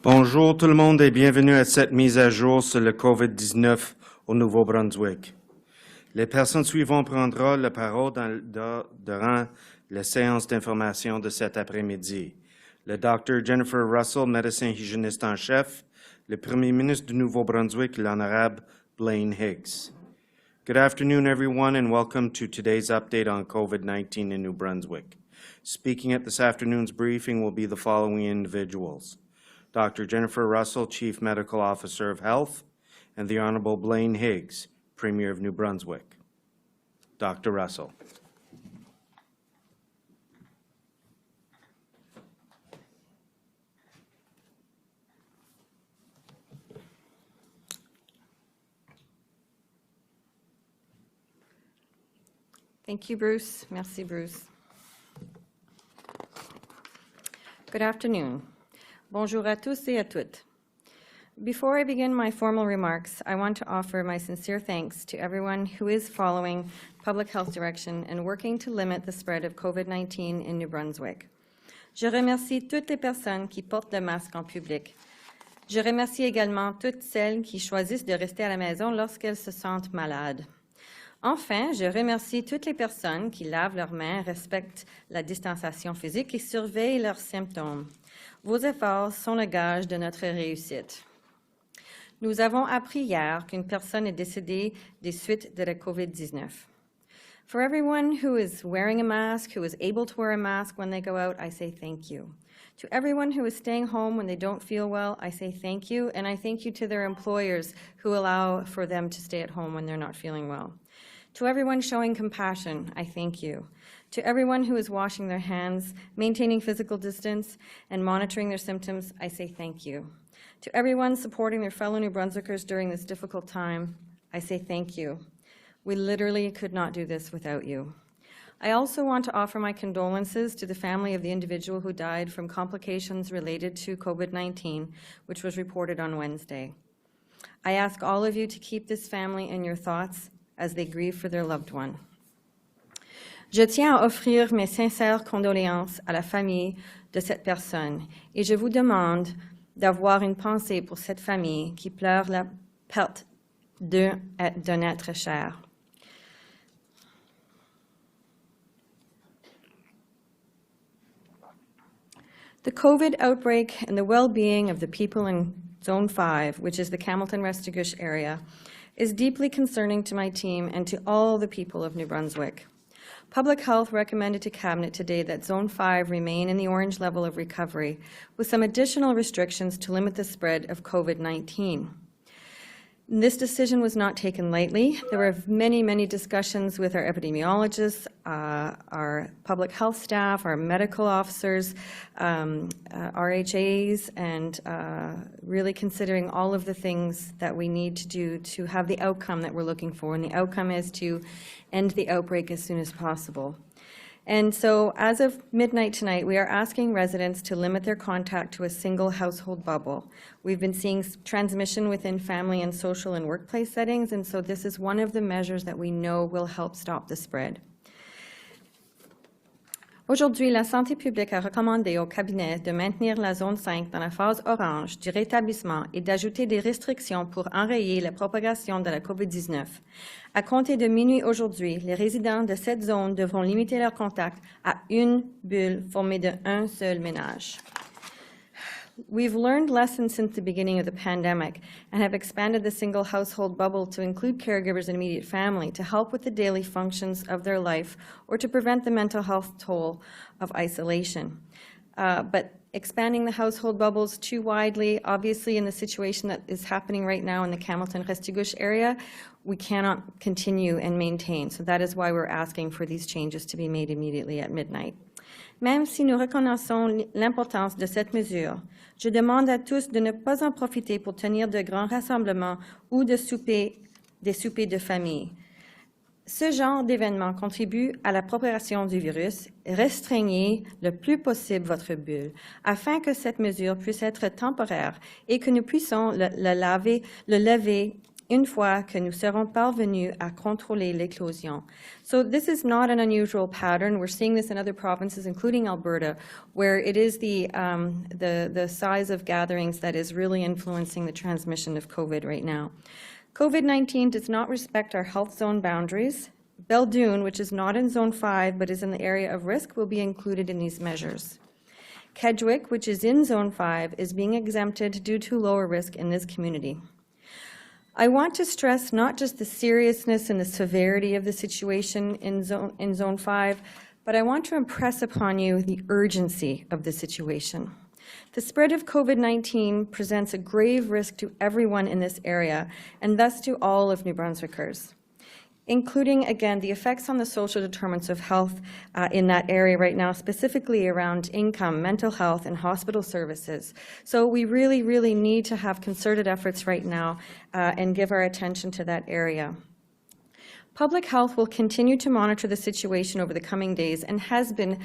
Bonjour tout le monde et bienvenue à cette mise à jour sur le COVID-19 au Nouveau-Brunswick. Les personnes suivantes prendront la parole durant la séance d'information de cet après-midi. Le Dr. Jennifer Russell, médecin hygiéniste en chef, le Premier ministre du Nouveau-Brunswick, l'Honorable Blaine Higgs. Good afternoon, everyone, and welcome to today's update on COVID-19 in New Brunswick. Speaking at this afternoon's briefing will be the following individuals: Dr. Jennifer Russell, Chief Medical Officer of Health, and the Honorable Blaine Higgs, Premier of New Brunswick. Dr. Russell. Thank you, Bruce. Merci, Bruce. Good afternoon. Bonjour à tous et à toutes. Before I begin my formal remarks, I want to offer my sincere thanks to everyone who is following public health direction and working to limit the spread of COVID-19 in New Brunswick. Je remercie toutes les personnes qui portent le masque en public. Je remercie également toutes celles qui choisissent de rester à la maison lorsqu'elles se sentent malades. Enfin, je remercie toutes les personnes qui lavent leurs mains, respectent la distanciation physique et surveillent leurs symptômes. Vos efforts sont le gage de notre réussite. Nous avons appris hier qu'une personne est décédée des suites de la COVID-19. For everyone who is wearing a mask, who is able to wear a mask when they go out, I say thank you. To everyone who is staying home when they don't feel well, I say thank you, and I thank you to their employers who allow for them to stay at home when they're not feeling well. To everyone showing compassion, I thank you. To everyone who is washing their hands, maintaining physical distance, and monitoring their symptoms, I say thank you. To everyone supporting their fellow New Brunswickers during this difficult time, I say thank you. We literally could not do this without you. I also want to offer my condolences to the family of the individual who died from complications related to COVID-19, which was reported on Wednesday. I ask all of you to keep this family in your thoughts as they grieve for their loved one. Je tiens à offrir mes sincères condoléances à la famille de cette personne et je vous demande d'avoir une pensée pour cette famille qui pleure la perte d'un être cher. The COVID outbreak and the well-being of the people in Zone 5, which is the Hamilton-Restigouche area, is deeply concerning to my team and to all the people of New Brunswick. Public Health recommended to Cabinet today that Zone 5 remain in the orange level of recovery, with some additional restrictions to limit the spread of COVID-19. This decision was not taken lightly. There were many, many discussions with our epidemiologists, our public health staff, our medical officers, RHAs, and really considering all of the things that we need to do to have the outcome that we're looking for. And the outcome is to end the outbreak as soon as possible. And so as of midnight tonight, we are asking residents to limit their contact to a single household bubble. We've been seeing transmission within family and social and workplace settings, and so this is one of the measures that we know will help stop the spread. Aujourd'hui, la santé publique a recommandé au cabinet de maintenir la zone 5 dans la phase orange du rétablissement et d'ajouter des restrictions pour enrayer la propagation de la COVID-19. À compter de minuit aujourd'hui, les résidents de cette zone devront limiter leur contact à une bulle formée d'un seul ménage. We've learned lessons since the beginning of the pandemic and have expanded the single household bubble to include caregivers and immediate family to help with the daily functions of their life or to prevent the mental health toll of isolation. But expanding the household bubbles too widely, obviously in the situation that is happening right now in the Hamilton-Restigouche area, we cannot continue and maintain. So that is why we're asking for these changes to be made immediately at midnight. Même si nous reconnaissons l'importance de cette mesure, je demande à tous de ne pas en profiter pour tenir de grands rassemblements ou des soupers de famille. Ce genre d'événement contribue à la propagation du virus. Restreignez le plus possible votre bulle afin que cette mesure puisse être temporaire et que nous puissions le lever une fois que nous serons parvenus à contrôler l'éclosion. So this is not an unusual pattern. We're seeing this in other provinces, including Alberta, where it is the size of gatherings that is really influencing the transmission of COVID right now. COVID-19 does not respect our health zone boundaries. Belledune, which is not in Zone 5 but is in the area of risk, will be included in these measures. Kedgwick, which is in Zone 5, is being exempted due to lower risk in this community. I want to stress not just the seriousness and the severity of the situation in Zone 5, but I want to impress upon you the urgency of the situation. The spread of COVID-19 presents a grave risk to everyone in this area, and thus to all of New Brunswickers, including, again, the effects on the social determinants of health in that area right now, specifically around income, mental health, and hospital services. So we really, really need to have concerted efforts right now and give our attention to that area. Public health will continue to monitor the situation over the coming days and has been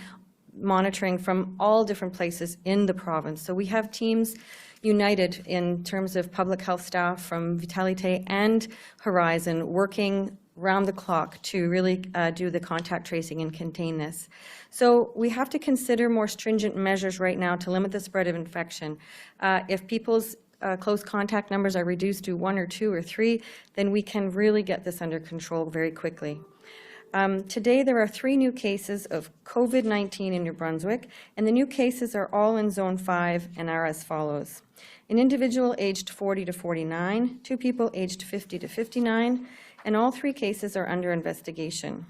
monitoring from all different places in the province. So we have teams united in terms of public health staff from Vitalité and Horizon working round the clock to really do the contact tracing and contain this. So we have to consider more stringent measures right now to limit the spread of infection. If people's close contact numbers are reduced to 1 or 2 or 3, then we can really get this under control very quickly. Today there are 3 new cases of COVID-19 in New Brunswick, and the new cases are all in Zone 5 and are as follows. An individual aged 40 to 49, 2 people aged 50 to 59, and all 3 cases are under investigation.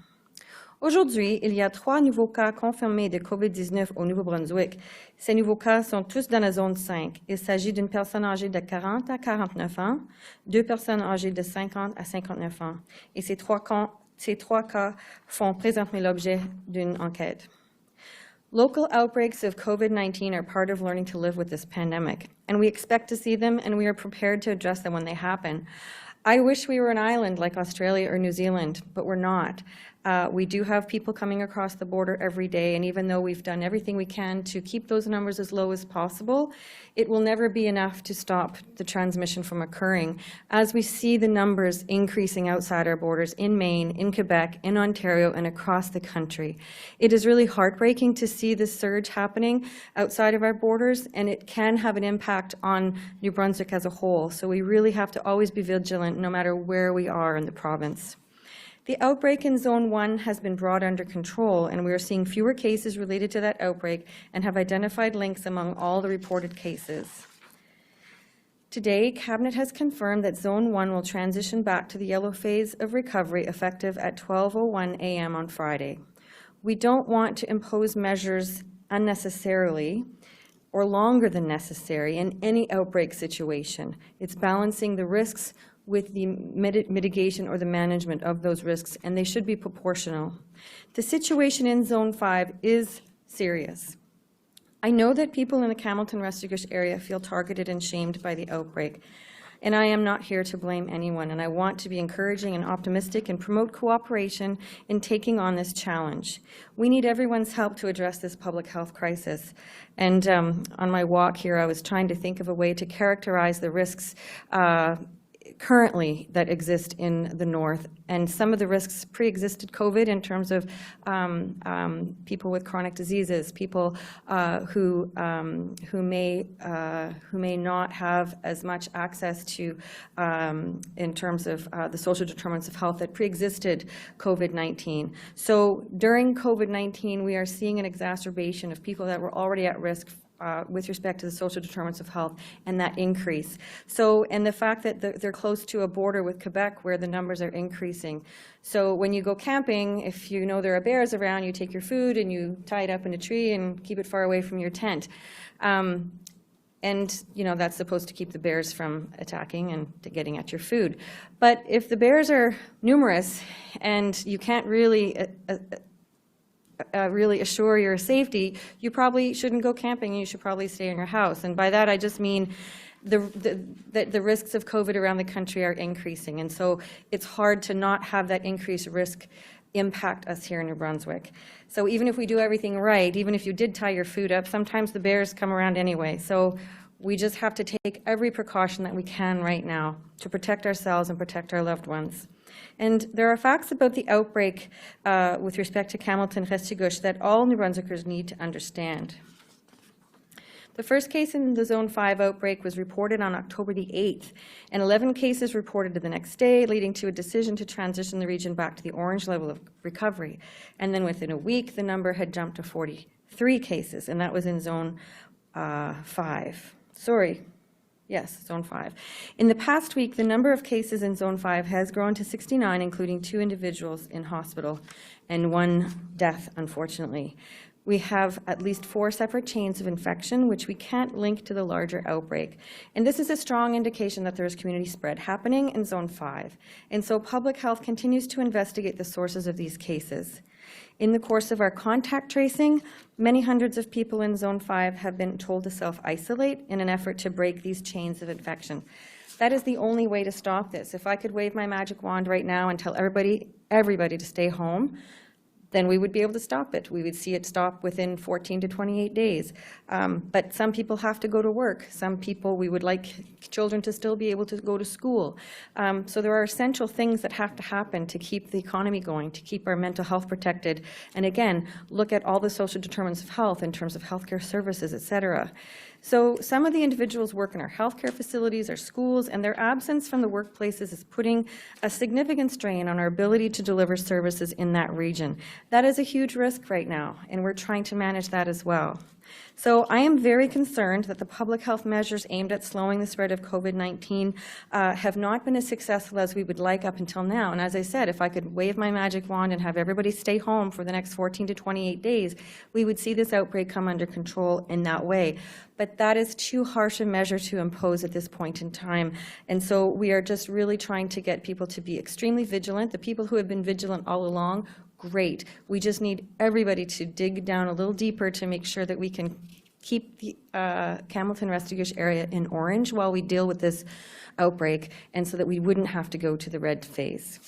Aujourd'hui, il y a 3 nouveaux cas confirmés de COVID-19 au Nouveau-Brunswick. Ces nouveaux cas sont tous dans la zone 5. Il s'agit d'une personne âgée de 40 à 49 ans, 2 personnes âgées de 50 à 59 ans. Et ces 3 cas font présentement l'objet d'une enquête. Local outbreaks of COVID-19 are part of learning to live with this pandemic, and we expect to see them, and we are prepared to address them when they happen. I wish we were an island like Australia or New Zealand, but we're not. We do have people coming across the border every day, and even though we've done everything we can to keep those numbers as low as possible, it will never be enough to stop the transmission from occurring. As we see the numbers increasing outside our borders in Maine, in Quebec, in Ontario, and across the country, it is really heartbreaking to see this surge happening outside of our borders, and it can have an impact on New Brunswick as a whole. So we really have to always be vigilant no matter where we are in the province. The outbreak in Zone 1 has been brought under control, and we are seeing fewer cases related to that outbreak and have identified links among all the reported cases. Today, Cabinet has confirmed that Zone 1 will transition back to the yellow phase of recovery effective at 12:01 a.m. on Friday. We don't want to impose measures unnecessarily or longer than necessary in any outbreak situation. It's balancing the risks with the mitigation or the management of those risks, and they should be proportional. The situation in Zone 5 is serious. I know that people in the Hamilton-Restigouche area feel targeted and shamed by the outbreak, and I am not here to blame anyone, and I want to be encouraging and optimistic and promote cooperation in taking on this challenge. We need everyone's help to address this public health crisis. And on my walk here, I was trying to think of a way to characterize the risks currently that exist in the north, and some of the risks pre-existed COVID in terms of people with chronic diseases, people who may not have as much access to in terms of the social determinants of health that pre-existed COVID-19. So during COVID-19, we are seeing an exacerbation of people that were already at risk with respect to the social determinants of health and that increase. So, and the fact that they're close to a border with Quebec where the numbers are increasing. So when you go camping, if you know there are bears around, you take your food and you tie it up in a tree and keep it far away from your tent. And, you know, that's supposed to keep the bears from attacking and getting at your food. But if the bears are numerous and you can't really really assure your safety, you probably shouldn't go camping. You should probably stay in your house. And by that, I just mean the risks of COVID around the country are increasing. And so it's hard to not have that increased risk impact us here in New Brunswick. So even if we do everything right, even if you did tie your food up, sometimes the bears come around anyway. So We just have to take every precaution that we can right now to protect ourselves and protect our loved ones. And there are facts about the outbreak with respect to Hamilton-Restigouche that all New Brunswickers need to understand. The first case in the Zone 5 outbreak was reported on October the 8th, and 11 cases reported the next day, leading to a decision to transition the region back to the orange level of recovery. And then within a week, the number had jumped to 43 cases, and that was in Zone 5. Zone 5. In the past week, the number of cases in Zone 5 has grown to 69, including 2 individuals in hospital and 1 death, unfortunately. We have at least 4 separate chains of infection, which we can't link to the larger outbreak. And this is a strong indication that there is community spread happening in Zone 5. And so public health continues to investigate the sources of these cases. In the course of our contact tracing, many hundreds of people in Zone 5 have been told to self-isolate in an effort to break these chains of infection. That is the only way to stop this. If I could wave my magic wand right now and tell everybody to stay home, then we would be able to stop it. We would see it stop within 14 to 28 days. But some people have to go to work. Some people, we would like children to still be able to go to school. So there are essential things that have to happen to keep the economy going, to keep our mental health protected. And again, look at all the social determinants of health in terms of healthcare services, et cetera. So some of the individuals work in our healthcare facilities, our schools, and their absence from the workplaces is putting a significant strain on our ability to deliver services in that region. That is a huge risk right now, and we're trying to manage that as well. So I am very concerned that the public health measures aimed at slowing the spread of COVID-19 have not been as successful as we would like up until now. And as I said, if I could wave my magic wand and have everybody stay home for the next 14 to 28 days, we would see this outbreak come under control in that way. But that is too harsh a measure to impose at this point in time. And so we are just really trying to get people to be extremely vigilant. The people who have been vigilant all along, great. We just need everybody to dig down a little deeper to make sure that we can keep the Hamilton-Restigouche area in orange while we deal with this outbreak, and so that we wouldn't have to go to the red phase.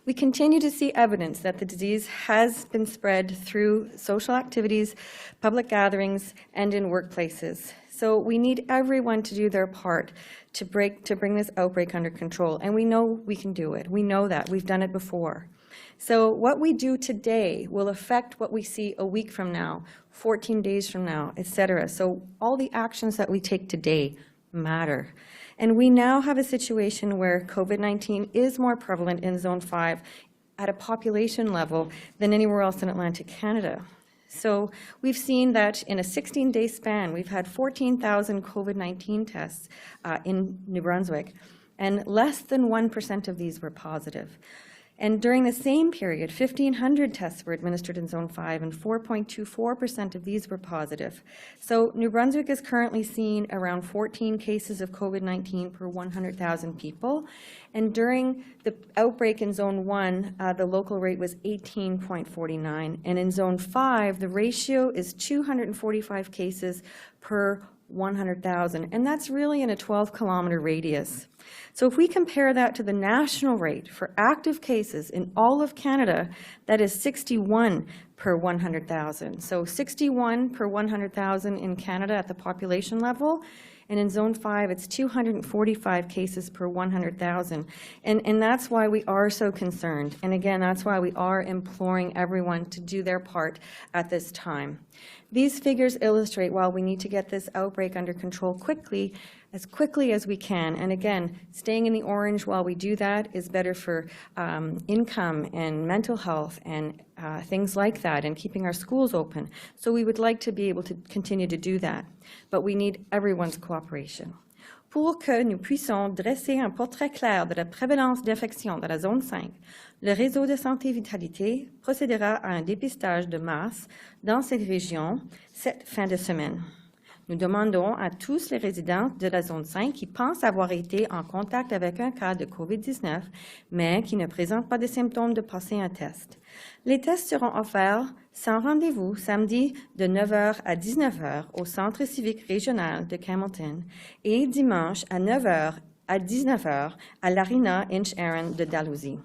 We continue to see evidence that the disease has been spread through social activities, public gatherings, and in workplaces. So we need everyone to do their part to bring this outbreak under control, and we know we can do it. We know that. We've done it before. So what we do today will affect what we see a week from now, 14 days from now, et cetera. So all the actions that we take today matter. And we now have a situation where COVID-19 is more prevalent in Zone 5 at a population level than anywhere else in Atlantic Canada. So we've seen that in a 16-day span, we've had 14,000 COVID-19 tests in New Brunswick, and less than 1% of these were positive. And during the same period, 1,500 tests were administered in Zone 5, and 4.24% of these were positive. So New Brunswick is currently seeing around 14 cases of COVID-19 per 100,000 people. And during the outbreak in Zone 1, the local rate was 18.49. And in Zone 5, the ratio is 245 cases per 100,000, and that's really in a 12-kilometer radius. So if we compare that to the national rate for active cases in all of Canada, that is 61 per 100,000. So 61 per 100,000 in Canada at the population level, and in Zone 5, it's 245 cases per 100,000. And that's why we are so concerned. And again, that's why we are imploring everyone to do their part at this time. These figures illustrate while we need to get this outbreak under control quickly as we can. And again, staying in the orange while we do that is better for income and mental health and things like that, and keeping our schools open. So we would like to be able to continue to do that, but we need everyone's cooperation. Pour que nous puissions dresser un portrait clair de la prévalence d'infection dans la zone 5, le réseau de santé et vitalité procédera à un dépistage de masse dans cette région cette fin de semaine. Nous demandons à tous les résidents de la zone 5 qui pensent avoir été en contact avec un cas de COVID-19, mais qui ne présentent pas de symptômes de passer un test. Les tests seront offerts sans rendez-vous samedi de 9h à 19h au Centre civique régional de Hamilton et dimanche à 9h à 19h à l'Arena Inch Aaron de Dalhousie.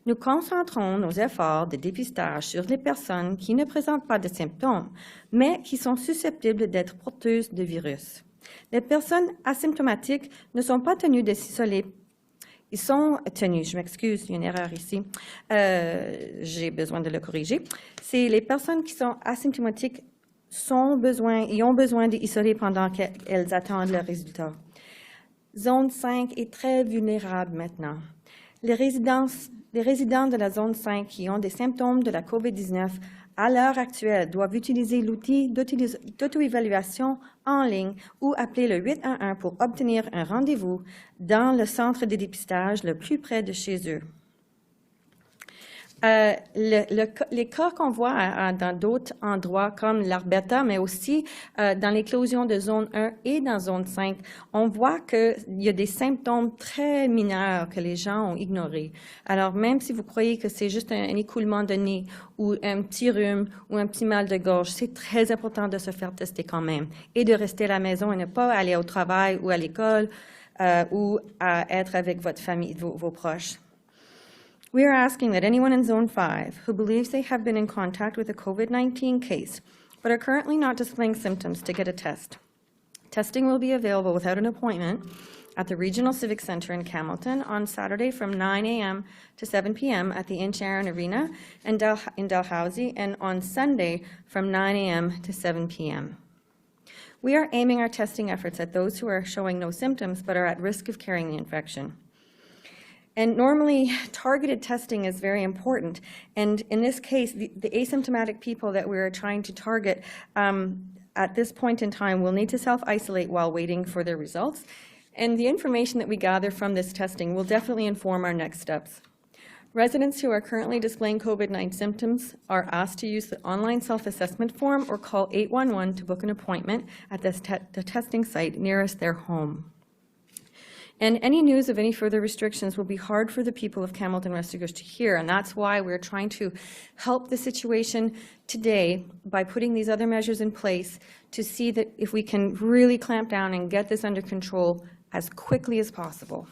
Nous concentrons nos efforts de dépistage sur les personnes qui ne présentent pas de symptômes, mais qui sont susceptibles d'être porteuses de virus. Les personnes asymptomatiques ne sont pas tenues de s'isoler. Ils sont tenus, je m'excuse, il y a une erreur ici, j'ai besoin de le corriger. C'est les personnes qui sont asymptomatiques ont besoin d'isoler pendant qu'elles attendent le résultat. Zone 5 est très vulnérable maintenant. Les résidents de la zone 5 qui ont des symptômes de la COVID-19 à l'heure actuelle doivent utiliser l'outil d'auto-évaluation en ligne ou appeler le 811 pour obtenir un rendez-vous dans le centre de dépistage le plus près de chez eux. Les cas qu'on voit dans d'autres endroits comme l'Alberta, mais aussi dans l'éclosion de zone 1 et dans zone 5, on voit qu'il y a des symptômes très mineurs que les gens ont ignorés. Alors, même si vous croyez que c'est juste un écoulement de nez ou un petit rhume ou un petit mal de gorge, c'est très important de se faire tester quand même et de rester à la maison et ne pas aller au travail ou à l'école ou à être avec votre famille, vos proches. We are asking that anyone in Zone 5 who believes they have been in contact with a COVID-19 case but are currently not displaying symptoms to get a test. Testing will be available without an appointment at the Regional Civic Center in Campbellton on Saturday from 9 a.m. to 7 p.m. at the Inch Aaron Arena in Dalhousie, and on Sunday from 9 a.m. to 7 p.m. We are aiming our testing efforts at those who are showing no symptoms but are at risk of carrying the infection. And normally, targeted testing is very important. And in this case, the asymptomatic people that we're trying to target at this point in time will need to self-isolate while waiting for their results. And the information that we gather from this testing will definitely inform our next steps. Residents who are currently displaying COVID-19 symptoms are asked to use the online self-assessment form or call 811 to book an appointment at the testing site nearest their home. And any news of any further restrictions will be hard for the people of Campbellton Restigouche to hear, and that's why we're trying to help the situation today by putting these other measures in place to see that if we can really clamp down and get this under control as quickly as possible.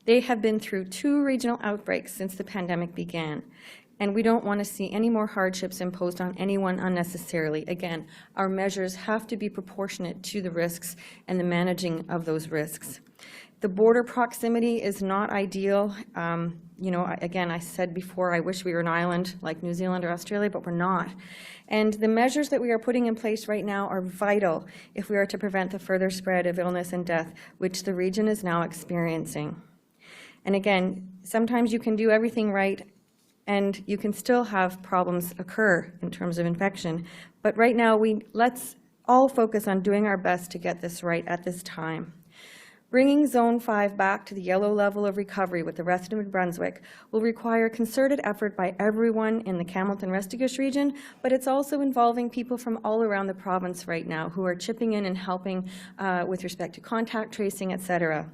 They have been through 2 regional outbreaks since the pandemic began, and we don't want to see any more hardships imposed on anyone unnecessarily. Again, our measures have to be proportionate to the risks and the managing of those risks. The border proximity is not ideal. Again, I said before, I wish we were an island like New Zealand or Australia, but we're not. And the measures that we are putting in place right now are vital if we are to prevent the further spread of illness and death, which the region is now experiencing. And again, sometimes you can do everything right and you can still have problems occur in terms of infection. But right now, let's all focus on doing our best to get this right at this time. Bringing Zone 5 back to the yellow level of recovery with the rest of New Brunswick will require concerted effort by everyone in the Campbellton-Restigouche region, but it's also involving people from all around the province right now who are chipping in and helping with respect to contact tracing, etc.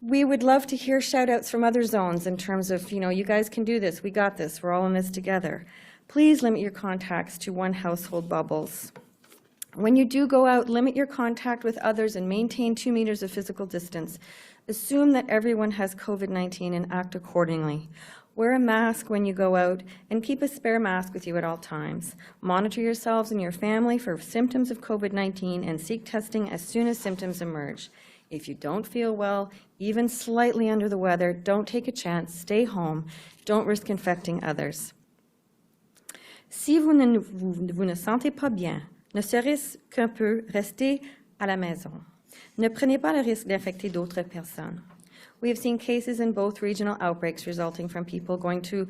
We would love to hear shout-outs from other zones in terms of, you guys can do this, we got this, we're all in this together. Please limit your contacts to 1 household bubbles. When you do go out, limit your contact with others and maintain 2 meters of physical distance. Assume that everyone has COVID-19 and act accordingly. Wear a mask when you go out and keep a spare mask with you at all times. Monitor yourselves and your family for symptoms of COVID-19 and seek testing as soon as symptoms emerge. If you don't feel well, even slightly under the weather, don't take a chance, stay home, don't risk infecting others. Si vous ne sentez pas bien, ne serait-ce qu'un peu, restez à la maison. Ne prenez pas le risque d'infecter d'autres personnes. We have seen cases in both regional outbreaks resulting from people going to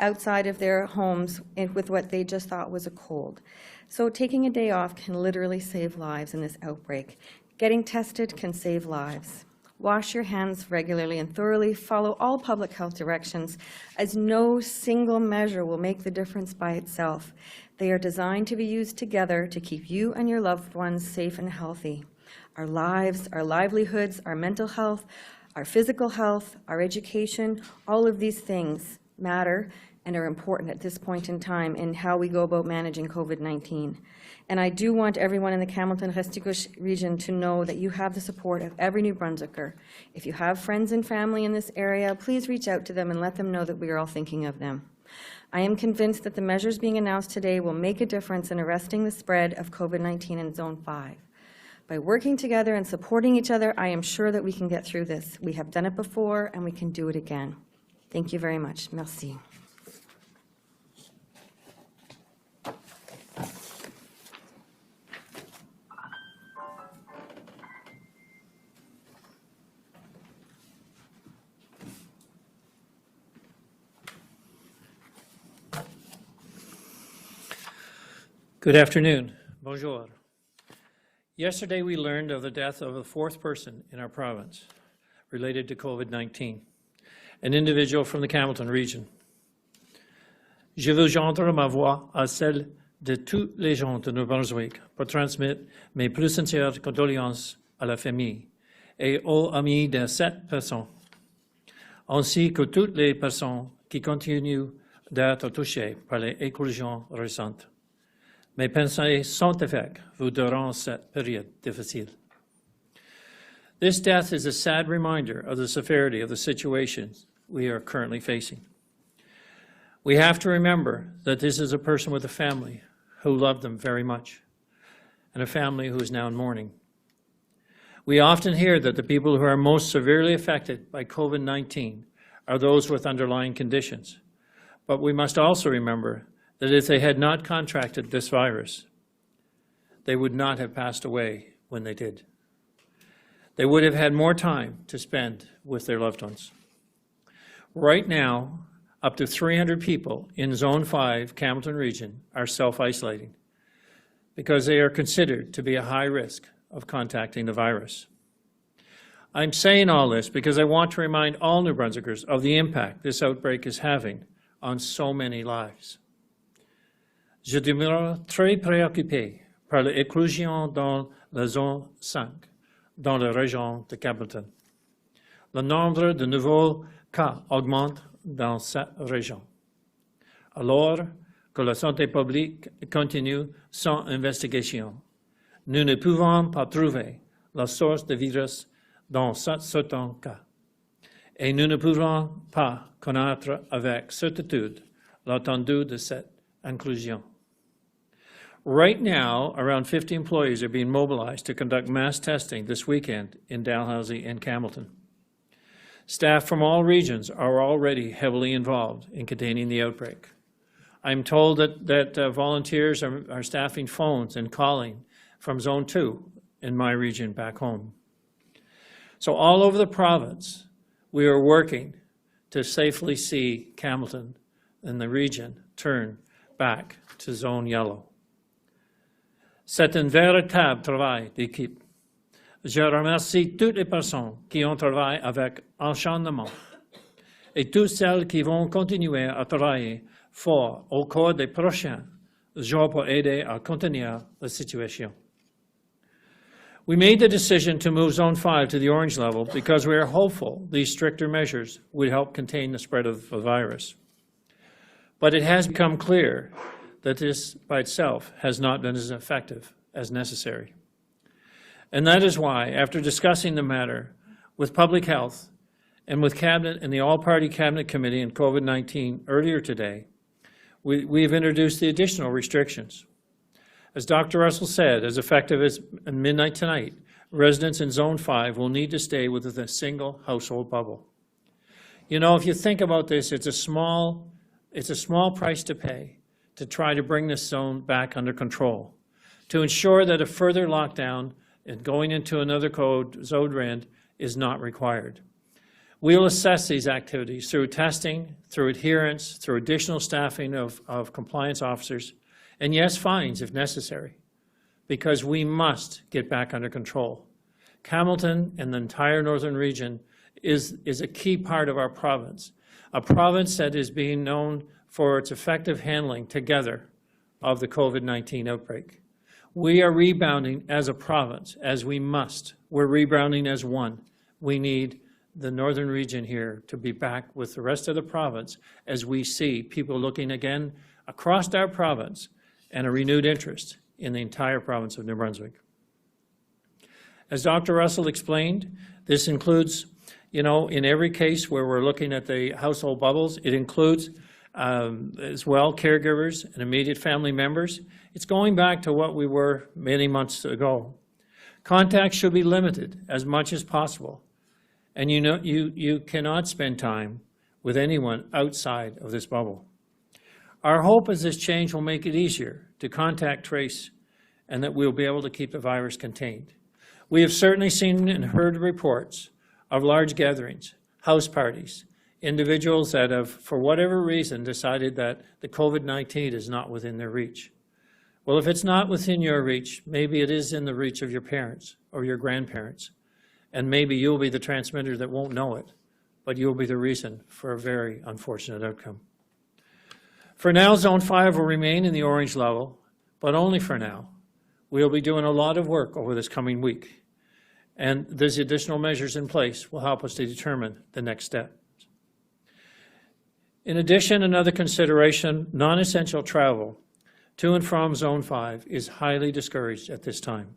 outside of their homes with what they just thought was a cold. So taking a day off can literally save lives in this outbreak. Getting tested can save lives. Wash your hands regularly and thoroughly. Follow all public health directions, as no single measure will make the difference by itself. They are designed to be used together to keep you and your loved ones safe and healthy. Our lives, our livelihoods, our mental health, our physical health, our education, all of these things matter, and are important at this point in time in how we go about managing COVID-19. And I do want everyone in the Hamilton-Restigouche region to know that you have the support of every New Brunswicker. If you have friends and family in this area, please reach out to them and let them know that we are all thinking of them. I am convinced that the measures being announced today will make a difference in arresting the spread of COVID-19 in Zone 5. By working together and supporting each other, I am sure that we can get through this. We have done it before, and we can do it again. Thank you very much. Merci. Good afternoon. Bonjour. Yesterday we learned of the death of a fourth person in our province related to COVID-19, an individual from the Hamilton region. Je veux joindre ma voix à celle de tous les gens de New Brunswick pour transmettre mes plus sincères condoléances à la famille et aux amis de cette personne, ainsi que toutes les personnes qui continuent d'être touchées par les éclosions récentes. Mes pensées sont avec vous durant cette période difficile. This death is a sad reminder of the severity of the situation we are currently facing. We have to remember that this is a person with a family who loved them very much, and a family who is now in mourning. We often hear that the people who are most severely affected by COVID-19 are those with underlying conditions, but we must also remember that if they had not contracted this virus, they would not have passed away when they did. They would have had more time to spend with their loved ones. Right now, up to 300 people in Zone 5, Hamilton region, are self-isolating because they are considered to be a high risk of contacting the virus. I'm saying all this because I want to remind all New Brunswickers of the impact this outbreak is having on so many lives. Je demeure très préoccupé par l'éclosion dans la zone 5, dans la région de Hamilton. Le nombre de nouveaux cas augmente dans cette région, alors que la santé publique continue son investigation. Nous ne pouvons pas trouver la source du virus dans certains cas, et nous ne pouvons pas connaître avec certitude l'étendue de cette inclusion. Right now, around 50 employees are being mobilized to conduct mass testing this weekend in Dalhousie and Hamilton. Staff from all regions are already heavily involved in containing the outbreak. I'm told that volunteers are staffing phones and calling from Zone 2 in my region back home. So all over the province, we are working to safely see Hamilton and the region turn back to Zone Yellow. C'est un véritable travail d'équipe. Je remercie toutes les personnes qui ont travaillé avec acharnement et toutes celles qui vont continuer à travailler fort au cours des prochains jours pour aider à contenir la situation. We made the decision to move Zone 5 to the orange level because we are hopeful these stricter measures would help contain the spread of the virus. But it has become clear that this by itself has not been as effective as necessary. And that is why, after discussing the matter with Public Health and with Cabinet and the All-Party Cabinet Committee on COVID-19 earlier today, we've introduced the additional restrictions. As Dr. Russell said, as effective as midnight tonight, residents in Zone 5 will need to stay within a single household bubble. You know, if you think about this, it's a small price to pay to try to bring this zone back under control, to ensure that a further lockdown and going into another code, Zone Red, is not required. We'll assess these activities through testing, through adherence, through additional staffing of compliance officers, and yes, fines if necessary, because we must get back under control. Hamilton and the entire northern region is a key part of our province, a province that is being known for its effective handling together of the COVID-19 outbreak. We are rebounding as a province, as we must. We're rebounding as one. We need the northern region here to be back with the rest of the province as we see people looking again across our province and a renewed interest in the entire province of New Brunswick. As Dr. Russell explained, this includes, in every case where we're looking at the household bubbles, it includes as well caregivers and immediate family members. It's going back to what we were many months ago. Contact should be limited as much as possible. And you cannot spend time with anyone outside of this bubble. Our hope is this change will make it easier to contact trace and that we'll be able to keep the virus contained. We have certainly seen and heard reports of large gatherings, house parties, individuals that have, for whatever reason, decided that the COVID-19 is not within their reach. Well, if it's not within your reach, maybe it is in the reach of your parents or your grandparents, and maybe you'll be the transmitter that won't know it, but you'll be the reason for a very unfortunate outcome. For now, Zone 5 will remain in the orange level, but only for now. We'll be doing a lot of work over this coming week, and these additional measures in place will help us to determine the next step. In addition, another consideration, non-essential travel to and from Zone 5 is highly discouraged at this time.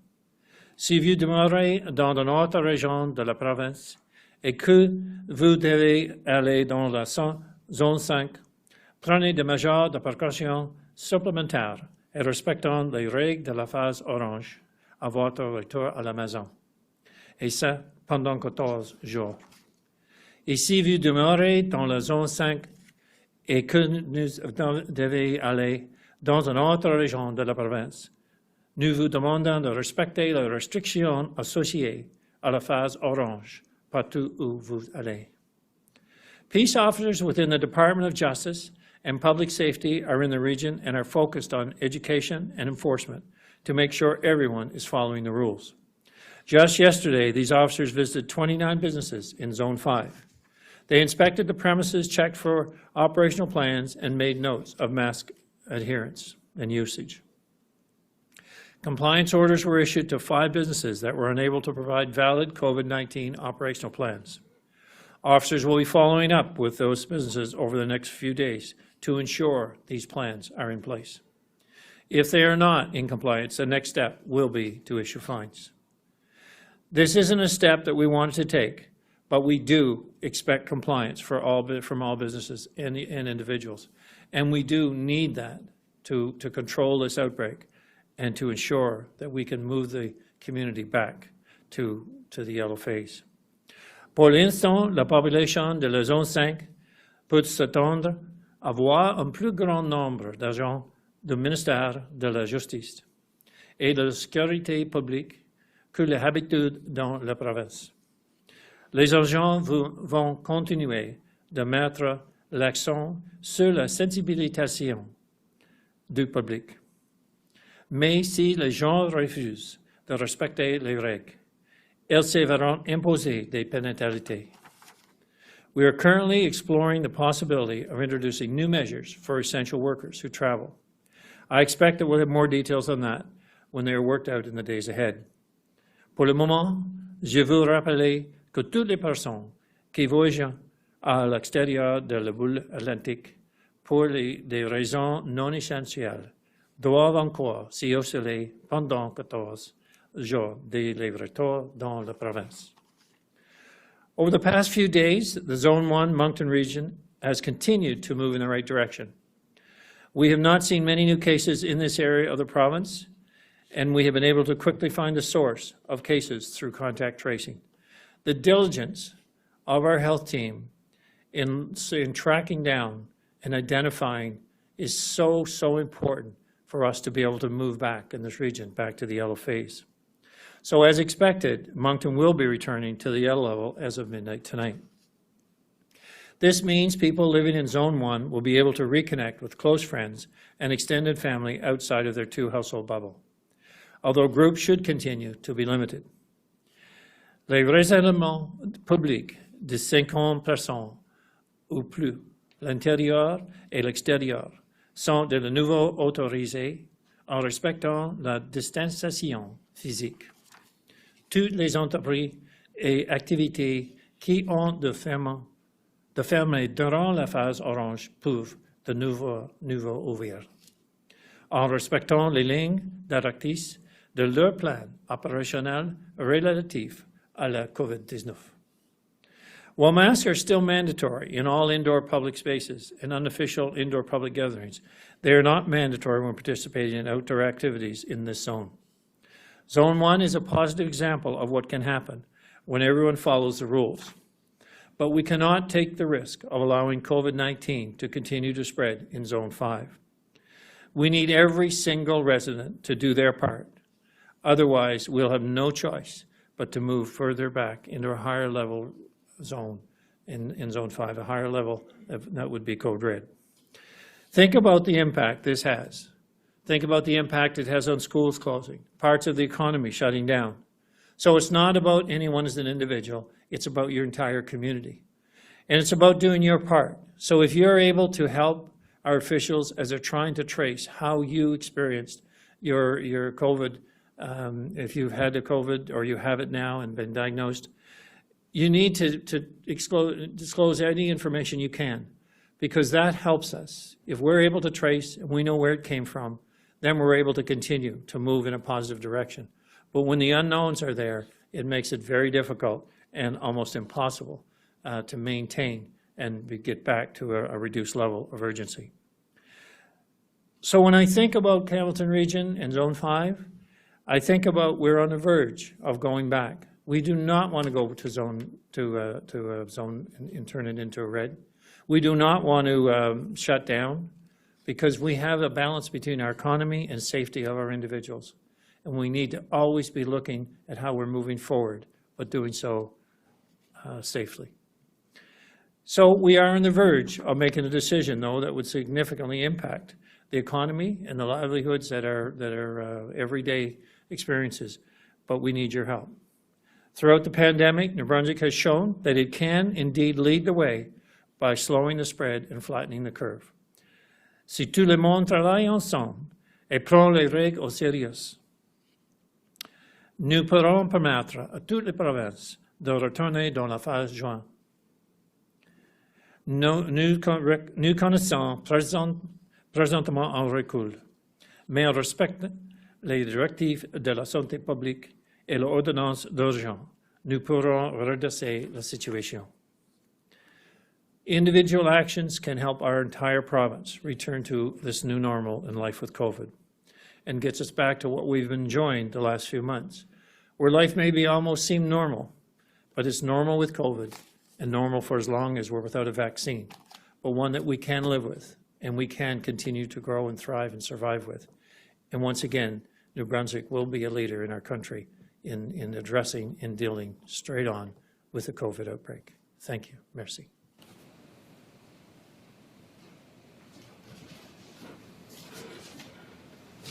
Si vous demeurez dans une autre région de la province et que vous devez aller dans la Zone 5, prenez des mesures de précaution supplémentaires et respectant les règles de la phase orange à votre retour à la maison. Et ça, pendant 14 jours. Et si vous demeurez dans la Zone 5 et que vous devez aller dans une autre région de la province, nous vous demandons de respecter les restrictions associées à la phase orange partout où vous allez. Peace officers within the Department of Justice and Public Safety are in the region and are focused on education and enforcement to make sure everyone is following the rules. Just yesterday, these officers visited 29 businesses in Zone 5. They inspected the premises, checked for operational plans, and made notes of mask adherence and usage. Compliance orders were issued to 5 businesses that were unable to provide valid COVID-19 operational plans. Officers will be following up with those businesses over the next few days to ensure these plans are in place. If they are not in compliance, the next step will be to issue fines. This isn't a step that we wanted to take, but we do expect compliance from all businesses and individuals. And we do need that to control this outbreak and to ensure that we can move the community back to the yellow phase. Pour l'instant, la population de la zone 5 peut s'attendre à voir un plus grand nombre d'agents du ministère de la Justice et de la Sécurité publique que l'habitude dans la province. Les agents vont continuer de mettre l'accent sur la sensibilisation du public. Mais si les gens refusent de respecter les règles, elles se verront imposer des pénalités. We are currently exploring the possibility of introducing new measures for essential workers who travel. I expect that we'll have more details on that when they are worked out in the days ahead. Pour le moment, je veux rappeler que toutes les personnes qui voyagent à l'extérieur de la bulle atlantique pour des raisons non essentielles doivent encore s'y isoler pendant 14 jours de retour dans la province. Over the past few days, the Zone 1 Moncton region has continued to move in the right direction. We have not seen many new cases in this area of the province, and we have been able to quickly find the source of cases through contact tracing. The diligence of our health team in tracking down and identifying is so important for us to be able to move back in this region, back to the yellow phase. So as expected, Moncton will be returning to the yellow level as of midnight tonight. This means people living in Zone 1 will be able to reconnect with close friends and extended family outside of their 2-household bubble, although groups should continue to be limited. Les rassemblements publics de 50 personnes ou plus, l'intérieur et l'extérieur, sont de nouveau autorisés en respectant la distanciation physique. Toutes les entreprises et activités qui ont de fermer durant la phase orange peuvent de nouveau ouvrir, en respectant les lignes directrices de leur plan opérationnel relatif à la COVID-19. While masks are still mandatory in all indoor public spaces and unofficial indoor public gatherings, they are not mandatory when participating in outdoor activities in this zone. Zone 1 is a positive example of what can happen when everyone follows the rules. But we cannot take the risk of allowing COVID-19 to continue to spread in Zone 5. We need every single resident to do their part. Otherwise, we'll have no choice but to move further back into a higher level zone in Zone 5, a higher level that would be Code Red. Think about the impact this has. Think about the impact it has on schools closing, parts of the economy shutting down. So it's not about anyone as an individual, it's about your entire community. And it's about doing your part. So if you're able to help our officials as they're trying to trace how you experienced your COVID, if you've had the COVID or you have it now and been diagnosed, you need to disclose any information you can, because that helps us. If we're able to trace and we know where it came from, then we're able to continue to move in a positive direction. But when the unknowns are there, it makes it very difficult and almost impossible to maintain and get back to a reduced level of urgency. So when I think about Hamilton Region and Zone 5, I think about we're on the verge of going back. We do not want to go to a zone and turn it into a red. We do not want to shut down, because we have a balance between our economy and safety of our individuals. And we need to always be looking at how we're moving forward, but doing so safely. So we are on the verge of making a decision, though, that would significantly impact the economy and the livelihoods that are everyday experiences, but we need your help. Throughout the pandemic, New Brunswick has shown that it can indeed lead the way by slowing the spread and flattening the curve. Si tout le monde travaille ensemble et prend les règles au sérieux, nous pourrons permettre à toutes les provinces de retourner dans la phase juin. Nous connaissons présentement un recul, mais on respecte les directives de la santé publique et l'ordonnance d'urgence. Nous pourrons redresser la situation. Individual actions can help our entire province return to this new normal in life with COVID, and gets us back to what we've been enjoying the last few months, where life maybe almost seemed normal, but it's normal with COVID and normal for as long as we're without a vaccine, but one that we can live with and we can continue to grow and thrive and survive with. And once again, New Brunswick will be a leader in our country in addressing and dealing straight on with the COVID outbreak. Thank you. Merci.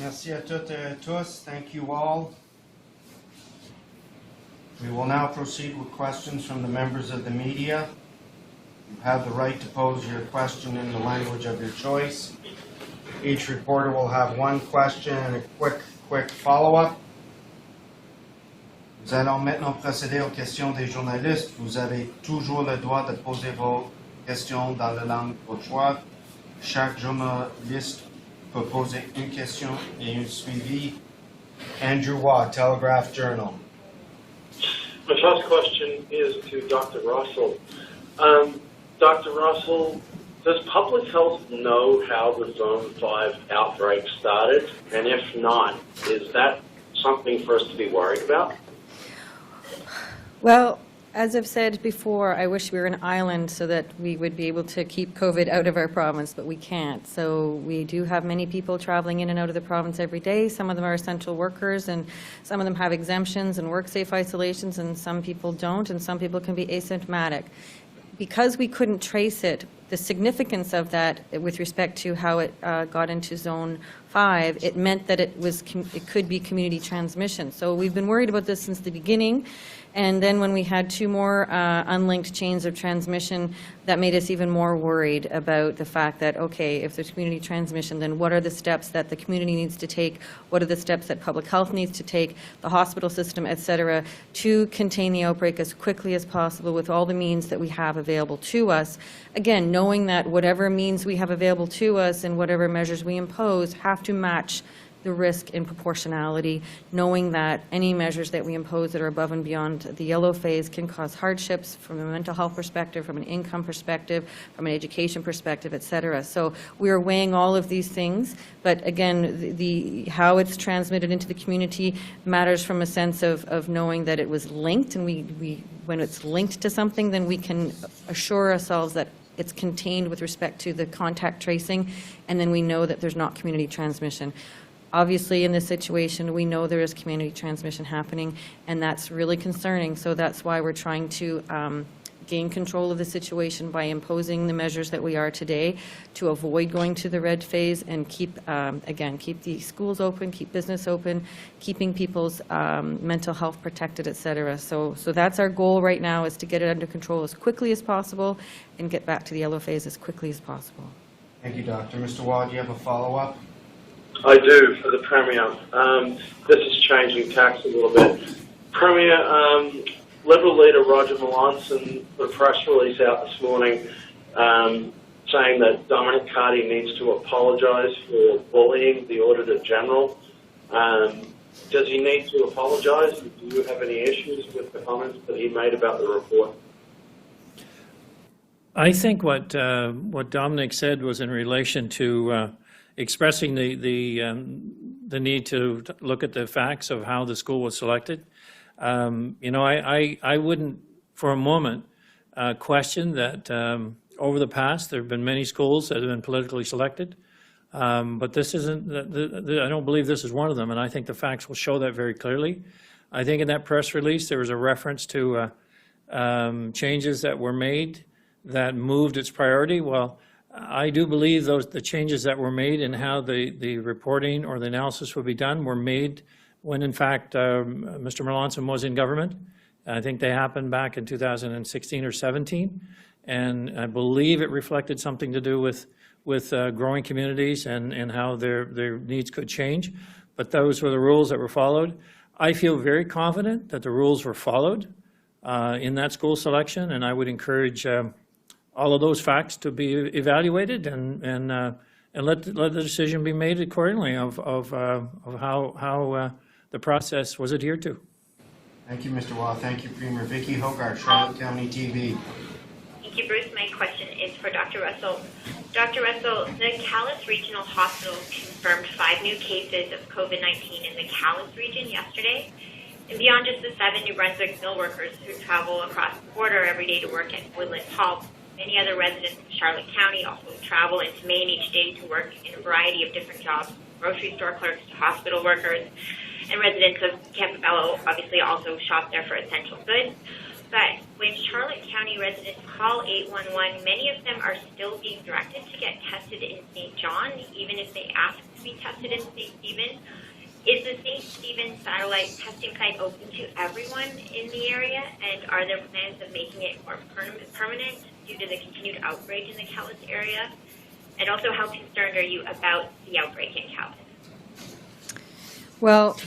Merci à toutes et à tous. Thank you all. We will now proceed with questions from the members of the media. You have the right to pose your question in the language of your choice. Each reporter will have one question and a quick follow-up. Nous allons maintenant procéder aux questions des journalistes. Vous avez toujours le droit de poser vos questions dans la langue de votre choix. Chaque journaliste peut poser une question et un suivi. Andrew Waugh, Telegraph Journal. My first question is to Dr. Russell. Dr. Russell, does public health know how the Zone 5 outbreak started? And if not, is that something for us to be worried about? Well, as I've said before, I wish we were an island so that we would be able to keep COVID out of our province, but we can't. So we do have many people traveling in and out of the province every day. Some of them are essential workers, and some of them have exemptions and work-safe isolations, and some people don't, and some people can be asymptomatic. Because we couldn't trace it, the significance of that with respect to how it got into Zone 5, it meant that it could be community transmission. So we've been worried about this since the beginning. And then when we had 2 more unlinked chains of transmission, that made us even more worried about the fact that, okay, if there's community transmission, then what are the steps that the community needs to take? What are the steps that public health needs to take, the hospital system, et cetera, to contain the outbreak as quickly as possible with all the means that we have available to us? Again, knowing that whatever means we have available to us and whatever measures we impose have to match the risk in proportionality, knowing that any measures that we impose that are above and beyond the yellow phase can cause hardships from a mental health perspective, from an income perspective, from an education perspective, et cetera. So we are weighing all of these things, but again, the how it's transmitted into the community matters from a sense of knowing that it was linked, and we when it's linked to something, then we can assure ourselves that it's contained with respect to the contact tracing, and then we know that there's not community transmission. Obviously, in this situation, we know there is community transmission happening, and that's really concerning. So that's why we're trying to gain control of the situation by imposing the measures that we are today to avoid going to the red phase and keep, again, keep the schools open, keep business open, keeping people's mental health protected, et cetera. So that's our goal right now, is to get it under control as quickly as possible and get back to the yellow phase as quickly as possible. Thank you, Doctor. Mr. Wall, do you have a follow-up? I do, for the Premier. This is changing tacks a little bit. Premier, Liberal leader Roger Melanson put a press release out this morning saying that Dominic Carty needs to apologise for bullying the Auditor General. Does he need to apologise? Do you have any issues with the comments that he made about the report? I think what Dominic said was in relation to expressing the need to look at the facts of how the school was selected. You know, I wouldn't for a moment question that over the past there have been many schools that have been politically selected, but this isn't. I don't believe this is one of them, and I think the facts will show that very clearly. I think in that press release there was a reference to changes that were made that moved its priority. Well, I do believe the changes that were made and how the reporting or the analysis would be done were made when, in fact, Mr. Melanson was in government. I think they happened back in 2016 or 17, and I believe it reflected something to do with growing communities and how their needs could change. But those were the rules that were followed. I feel very confident that the rules were followed in that school selection, and I would encourage all of those facts to be evaluated and let the decision be made accordingly of how the process was adhered to. Thank you, Mr. Wall. Thank you, Premier. Vicky Hogarth, Charlotte County TV. Thank you, Bruce. My question is for Dr. Russell. Dr. Russell, the Calais Regional Hospital confirmed 5 new cases of COVID-19 in the Calais region yesterday. And beyond just the 7 New Brunswick mill workers who travel across the border every day to work at Woodland Hall, many other residents of Charlotte County also travel into Maine each day to work in a variety of different jobs, grocery store clerks to hospital workers, and residents of Campobello obviously also shop there for essential goods. But when Charlotte County residents call 811, many of them are still being directed to get tested in St. John, even if they ask to be tested in St. Stephen. Is the St. Stephen satellite testing site open to everyone in the area, and are there plans of making it more permanent due to the continued outbreak in the Calais area? And also, how concerned are you about the outbreak in Calais? Well,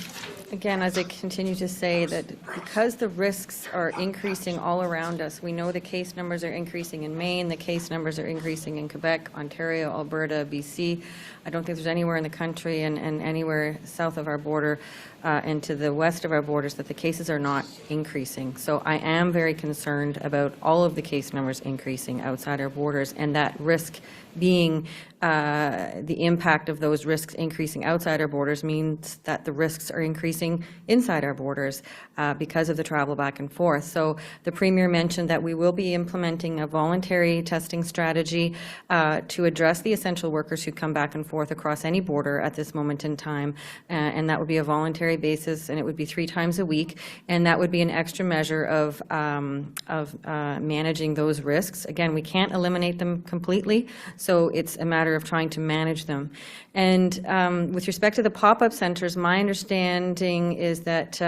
again, as I continue to say, that because the risks are increasing all around us, we know the case numbers are increasing in Maine, the case numbers are increasing in Quebec, Ontario, Alberta, BC. I don't think there's anywhere in the country and anywhere south of our border and to the west of our borders that the cases are not increasing. So I am very concerned about all of the case numbers increasing outside our borders, and that risk being the impact of those risks increasing outside our borders means that the risks are increasing inside our borders because of the travel back and forth. So the Premier mentioned that we will be implementing a voluntary testing strategy to address the essential workers who come back and forth across any border at this moment in time, and that would be a voluntary precautionary basis, and it would be 3 times a week, and that would be an extra measure of managing those risks. Again, we can't eliminate them completely, so it's a matter of trying to manage them. And with respect to the pop-up centers, my understanding is that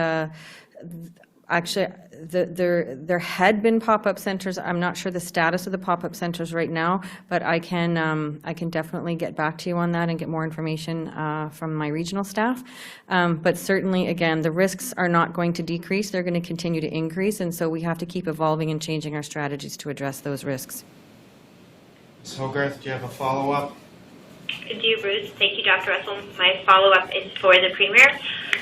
actually, there had been pop-up centers. I'm not sure the status of the pop-up centers right now, but I can definitely get back to you on that and get more information from my regional staff. But certainly, again, the risks are not going to decrease. They're going to continue to increase, and so we have to keep evolving and changing our strategies to address those risks. Ms. Hogarth, do you have a follow-up? I do, Bruce. Thank you, Dr. Russell. My follow-up is for the Premier.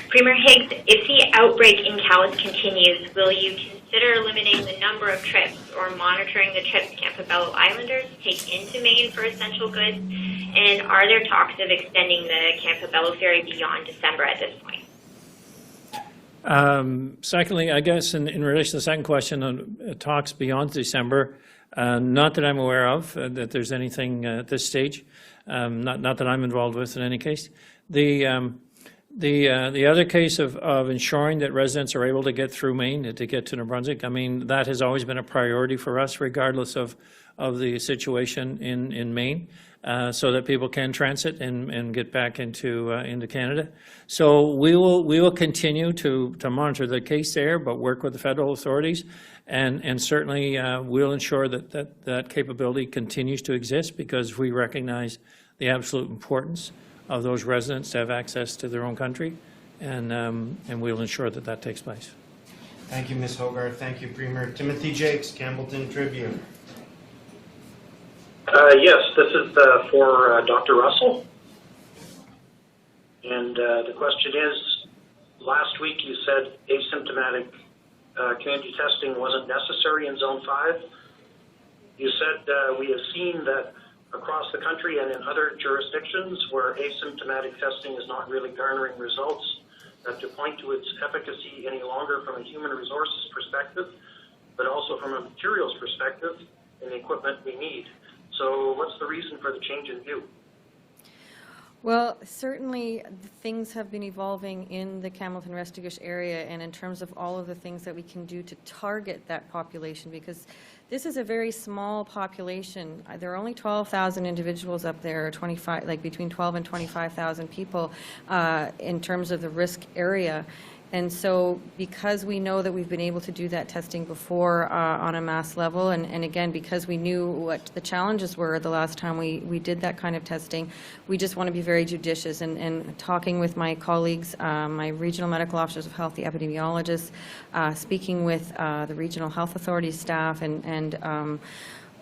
Premier Higgs, if the outbreak in Calais continues, will you consider limiting the number of trips or monitoring the trips Campobello Islanders take into Maine for essential goods? And are there talks of extending the Campobello ferry beyond December at this point? Secondly, I guess in relation to the second question on talks beyond December, not that I'm aware of, that there's anything at this stage, not that I'm involved with in any case. The other case of ensuring that residents are able to get through Maine, to get to New Brunswick, I mean, that has always been a priority for us, regardless of the situation in Maine, so that people can transit and get back into Canada. So we will continue to monitor the case there, but work with the federal authorities, and certainly we'll ensure that capability continues to exist, because we recognize the absolute importance of those residents to have access to their own country, and we'll ensure that takes place. Thank you, Ms. Hogarth. Thank you, Premier. Timothy Jakes, Campbellton Tribune. Yes, this is for Dr. Russell. And the question is, last week you said asymptomatic community testing wasn't necessary in Zone 5. You said we have seen that across the country and in other jurisdictions where asymptomatic testing is not really garnering results, to point to its efficacy any longer from a human resources perspective, but also from a materials perspective and the equipment we need. So what's the reason for the change in view? Well, certainly things have been evolving in the Campbellton-Restigouche area, and in terms of all of the things that we can do to target that population, because this is a very small population. There are only 12,000 individuals up there, 25, like between 12 and 25,000 people in terms of the risk area. And so because we know that we've been able to do that testing before on a mass level, and again, because we knew what the challenges were the last time we did that kind of testing, we just want to be very judicious. And talking with my colleagues, my regional medical officers of health, the epidemiologists, speaking with the regional health authority staff, and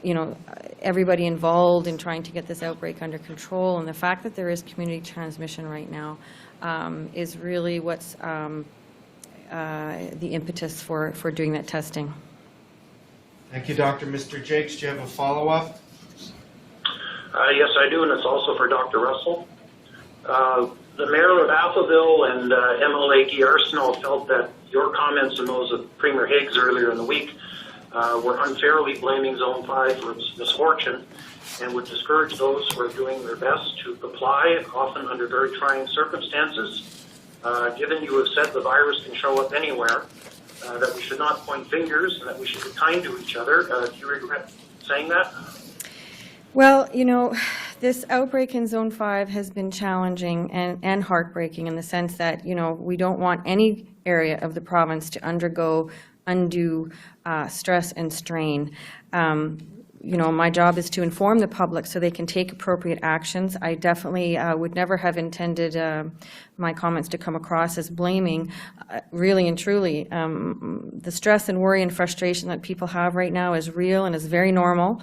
you know, everybody involved in trying to get this outbreak under control. And the fact that there is community transmission right now is really what's the impetus for doing that testing. Thank you, Doctor. Mr. Jakes, do you have a follow-up? Yes, I do, and it's also for Dr. Russell. The mayor of Atholville and MLA Guy Arsenault felt that your comments and those of Premier Higgs earlier in the week were unfairly blaming Zone 5 for its misfortune, and would discourage those who are doing their best to comply, often under very trying circumstances. Given you have said the virus can show up anywhere, that we should not point fingers and that we should be kind to each other, do you regret saying that? Well, you know, this outbreak in Zone 5 has been challenging and heartbreaking in the sense that, you know, we don't want any area of the province to undergo undue stress and strain. You know, my job is to inform the public so they can take appropriate actions. I definitely would never have intended my comments to come across as blaming. Really and truly, the stress and worry and frustration that people have right now is real and is very normal.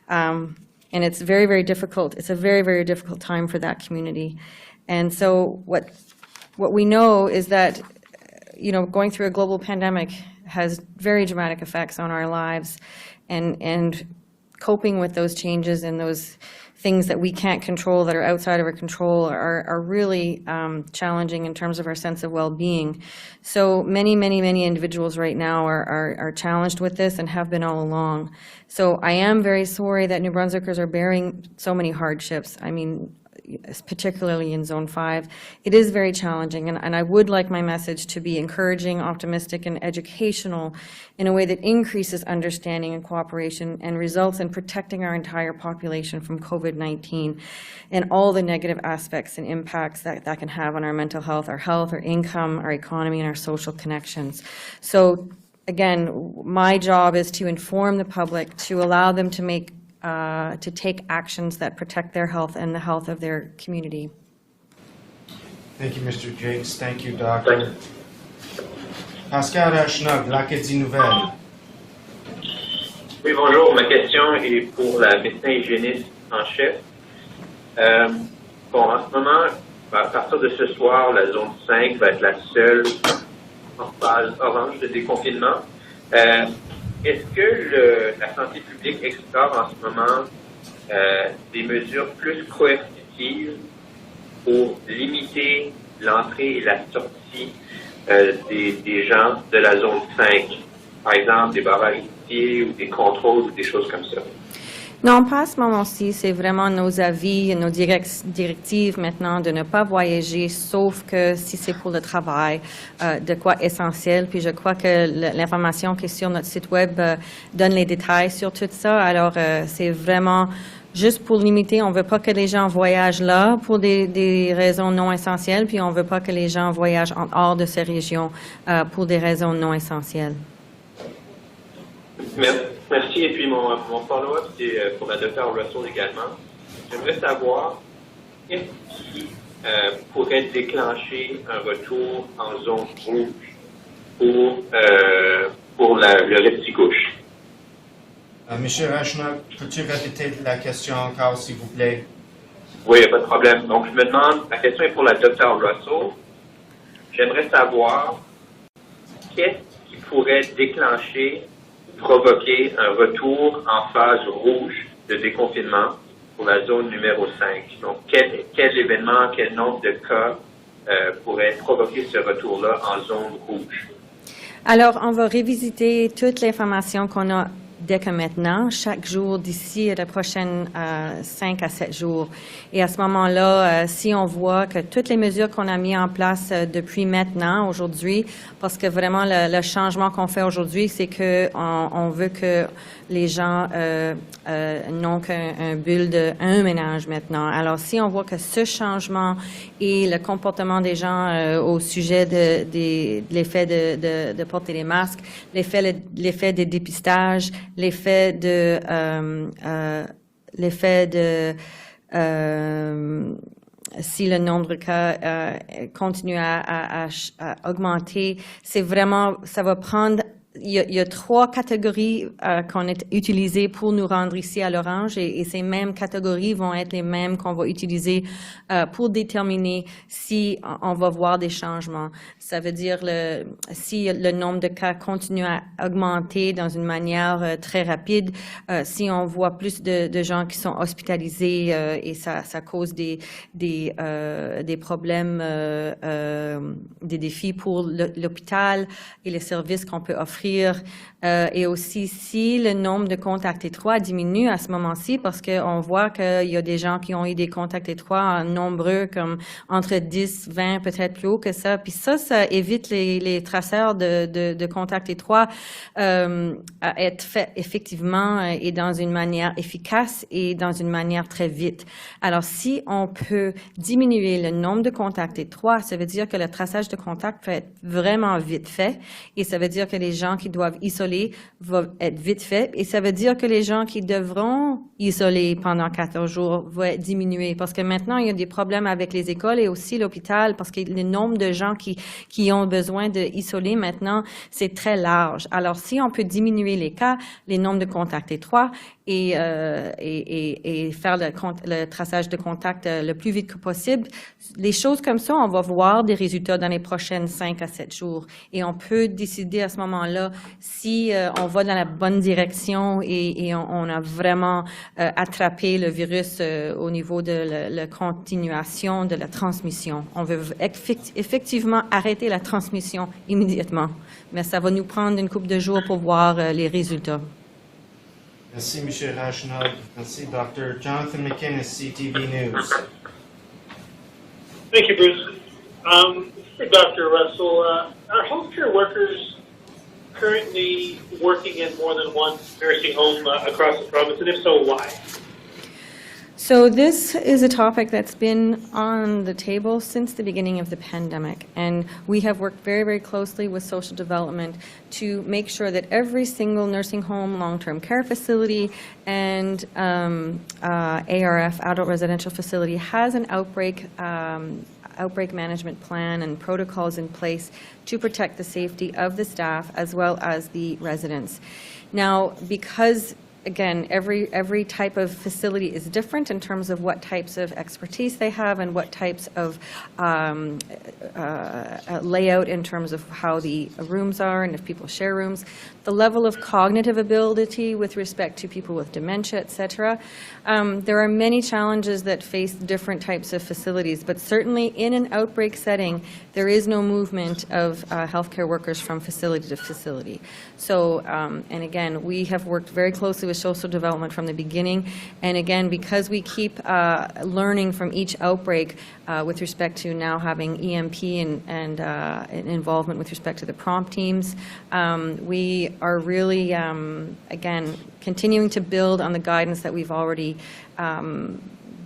And it's very, very difficult. It's a very, very difficult time for that community. And so what we know is that, you know, going through a global pandemic has very dramatic effects on our lives, and coping with those changes and those things that we can't control, that are outside of our control, are really challenging in terms of our sense of well-being. So many individuals right now are challenged with this and have been all along. So I am very sorry that New Brunswickers are bearing so many hardships. I mean, particularly in Zone 5. It is very challenging, and I would like my message to be encouraging, optimistic, and educational in a way that increases understanding and cooperation and results in protecting our entire population from COVID-19 and all the negative aspects and impacts that can have on our mental health, our income, our economy, and our social connections. So again, my job is to inform the public, to allow them to take actions that protect their health and the health of their community. Thank you, Mr. Jakes. Thank you, Doctor. Pascal Rachnog, l'Acadie Nouvelle. Oui, bonjour. Ma question est pour la médecin hygiéniste en chef. En ce moment, à partir de ce soir, la zone 5 va être la seule en phase orange de déconfinement. Est-ce que la santé publique explore en ce moment des mesures plus coercitives pour limiter l'entrée et la sortie des gens de la zone 5? Par exemple, des barrages routiers ou des contrôles ou des choses comme ça? Non, pas à ce moment-ci. C'est vraiment nos avis et nos directives maintenant de ne pas voyager, sauf que si c'est pour le travail, de quoi essentiel. Puis je crois que l'information qui est sur notre site web donne les détails sur tout ça. Alors, c'est vraiment juste pour limiter. On ne veut pas que les gens voyagent là pour des raisons non essentielles, puis on ne veut pas que les gens voyagent en hors de ces régions pour des raisons non essentielles. Merci. Et puis mon follow-up, c'est pour la Dr. Russell également. J'aimerais savoir qu'est-ce qui pourrait déclencher un retour en zone rouge pour le repti-gauche. Monsieur Rachnog, peux-tu répéter la question encore, s'il vous plaît? Oui, il n'y a pas de problème. Donc, je me demande, la question est pour la Dr. Russell. J'aimerais savoir qu'est-ce qui pourrait provoquer un retour en phase rouge de déconfinement pour la zone numéro 5. Donc, quel événement, quel nombre de cas pourrait provoquer ce retour-là en zone rouge? Alors, on va révisiter toute l'information qu'on a dès que maintenant, chaque jour d'ici les prochaines 5 à 7 jours. Et à ce moment-là, si on voit que toutes les mesures qu'on a mises en place depuis maintenant, aujourd'hui, parce que vraiment le changement qu'on fait aujourd'hui, c'est que on veut que les gens n'ont qu'un bulle d'un ménage maintenant. Alors, si on voit que ce changement et le comportement des gens au sujet de l'effet de porter les masques, l'effet de dépistage, l'effet de si le nombre de cas continue à augmenter, c'est vraiment, ça va prendre. Il y a 3 catégories qu'on a utilisées pour nous rendre ici à l'orange et ces mêmes catégories vont être les mêmes qu'on va utiliser pour déterminer si on va voir des changements. Ça veut dire si le nombre de cas continue à augmenter dans une manière très rapide, si on voit plus de gens qui sont hospitalisés et ça cause des problèmes, des défis pour l'hôpital et les services qu'on peut offrir. Et aussi, si le nombre de contacts étroits diminue à ce moment-ci, parce qu'on voit qu'il y a des gens qui ont eu des contacts étroits nombreux, comme entre 10, 20, peut-être plus haut que ça. Puis ça évite les traceurs de contacts étroits à être faits effectivement et dans une manière efficace et dans une manière très vite. Alors, si on peut diminuer le nombre de contacts étroits, ça veut dire que le traçage de contacts peut être vraiment vite fait et ça veut dire que les gens qui doivent isoler vont être vite fait et ça veut dire que les gens qui devront isoler pendant 14 jours vont être diminués parce que maintenant, il y a des problèmes avec les écoles et aussi l'hôpital parce que le nombre de gens qui ont besoin d'isoler maintenant, c'est très large. Alors, si on peut diminuer les cas, les nombres de contacts étroits et faire le traçage de contact le plus vite que possible, les choses comme ça, on va voir des résultats dans les prochaines 5 à 7 jours et on peut décider à ce moment-là si on va dans la bonne direction et on a vraiment attrapé le virus au niveau de la continuation de la transmission. On veut effectivement arrêter la transmission immédiatement, mais ça va nous prendre une couple de jours pour voir les résultats. Merci, M. Rachnog. Merci, Dr. Jonathan McInnes, CTV News. Thank you, Bruce. For Dr. Russell, are healthcare workers currently working in more than one nursing home across the province, and if so, why? So this is a topic that's been on the table since the beginning of the pandemic, and we have worked very, very closely with social development to make sure that every single nursing home, long-term care facility, and ARF, adult residential facility, has an outbreak management plan and protocols in place to protect the safety of the staff as well as the residents. Now, because again, every type of facility is different in terms of what types of expertise they have and what types of layout in terms of how the rooms are and if people share rooms. The level of cognitive ability with respect to people with dementia, et cetera. There are many challenges that face different types of facilities, but certainly in an outbreak setting, there is no movement of healthcare workers from facility to facility. So, and again, we have worked very closely with social development from the beginning, and again, because we keep learning from each outbreak with respect to now having EMP and involvement with respect to the prompt teams, we are really, again, continuing to build on the guidance that we've already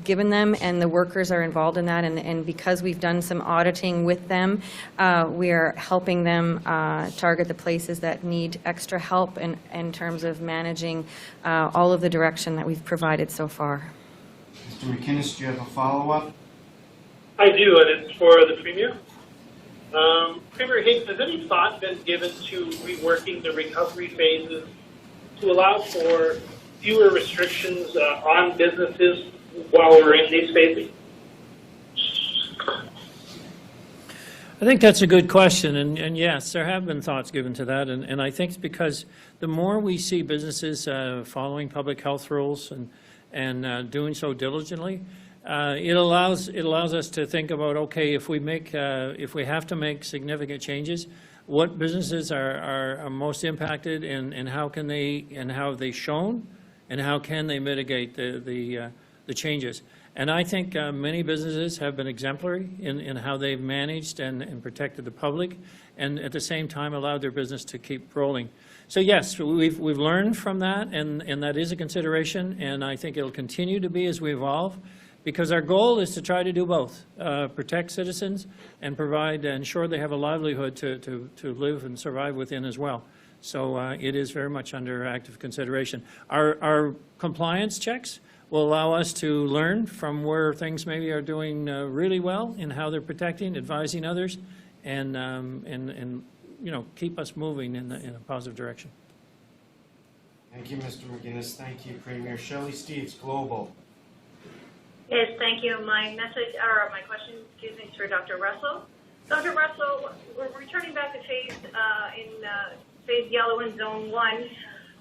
given them, and the workers are involved in that, and because we've done some auditing with them, we are helping them target the places that need extra help in terms of managing all of the direction that we've provided so far. Mr. McInnes, do you have a follow-up? I do, and it's for the Premier. Premier Higgs, has any thought been given to reworking the recovery phases to allow for fewer restrictions on businesses while we're in these phases? I think that's a good question, and yes, there have been thoughts given to that, and I think it's because the more we see businesses following public health rules and doing so diligently, it allows us to think about, okay, if we have to make significant changes, what businesses are most impacted, and how have they shown, and how can they mitigate the changes. And I think many businesses have been exemplary in how they've managed and protected the public, and at the same time allowed their business to keep rolling. So yes, we've learned from that, and that is a consideration, and I think it'll continue to be as we evolve, because our goal is to try to do both, protect citizens and ensure they have a livelihood to live and survive within as well. So it is very much under active consideration. Our compliance checks will allow us to learn from where things maybe are doing really well in how they're protecting, advising others, and keep us moving in a positive direction. Thank you, Mr. McInnes. Thank you, Premier. Shelley Steeves, Global. Yes, thank you. My question, is for Dr. Russell. Dr. Russell, we're returning back to phase yellow in zone 1.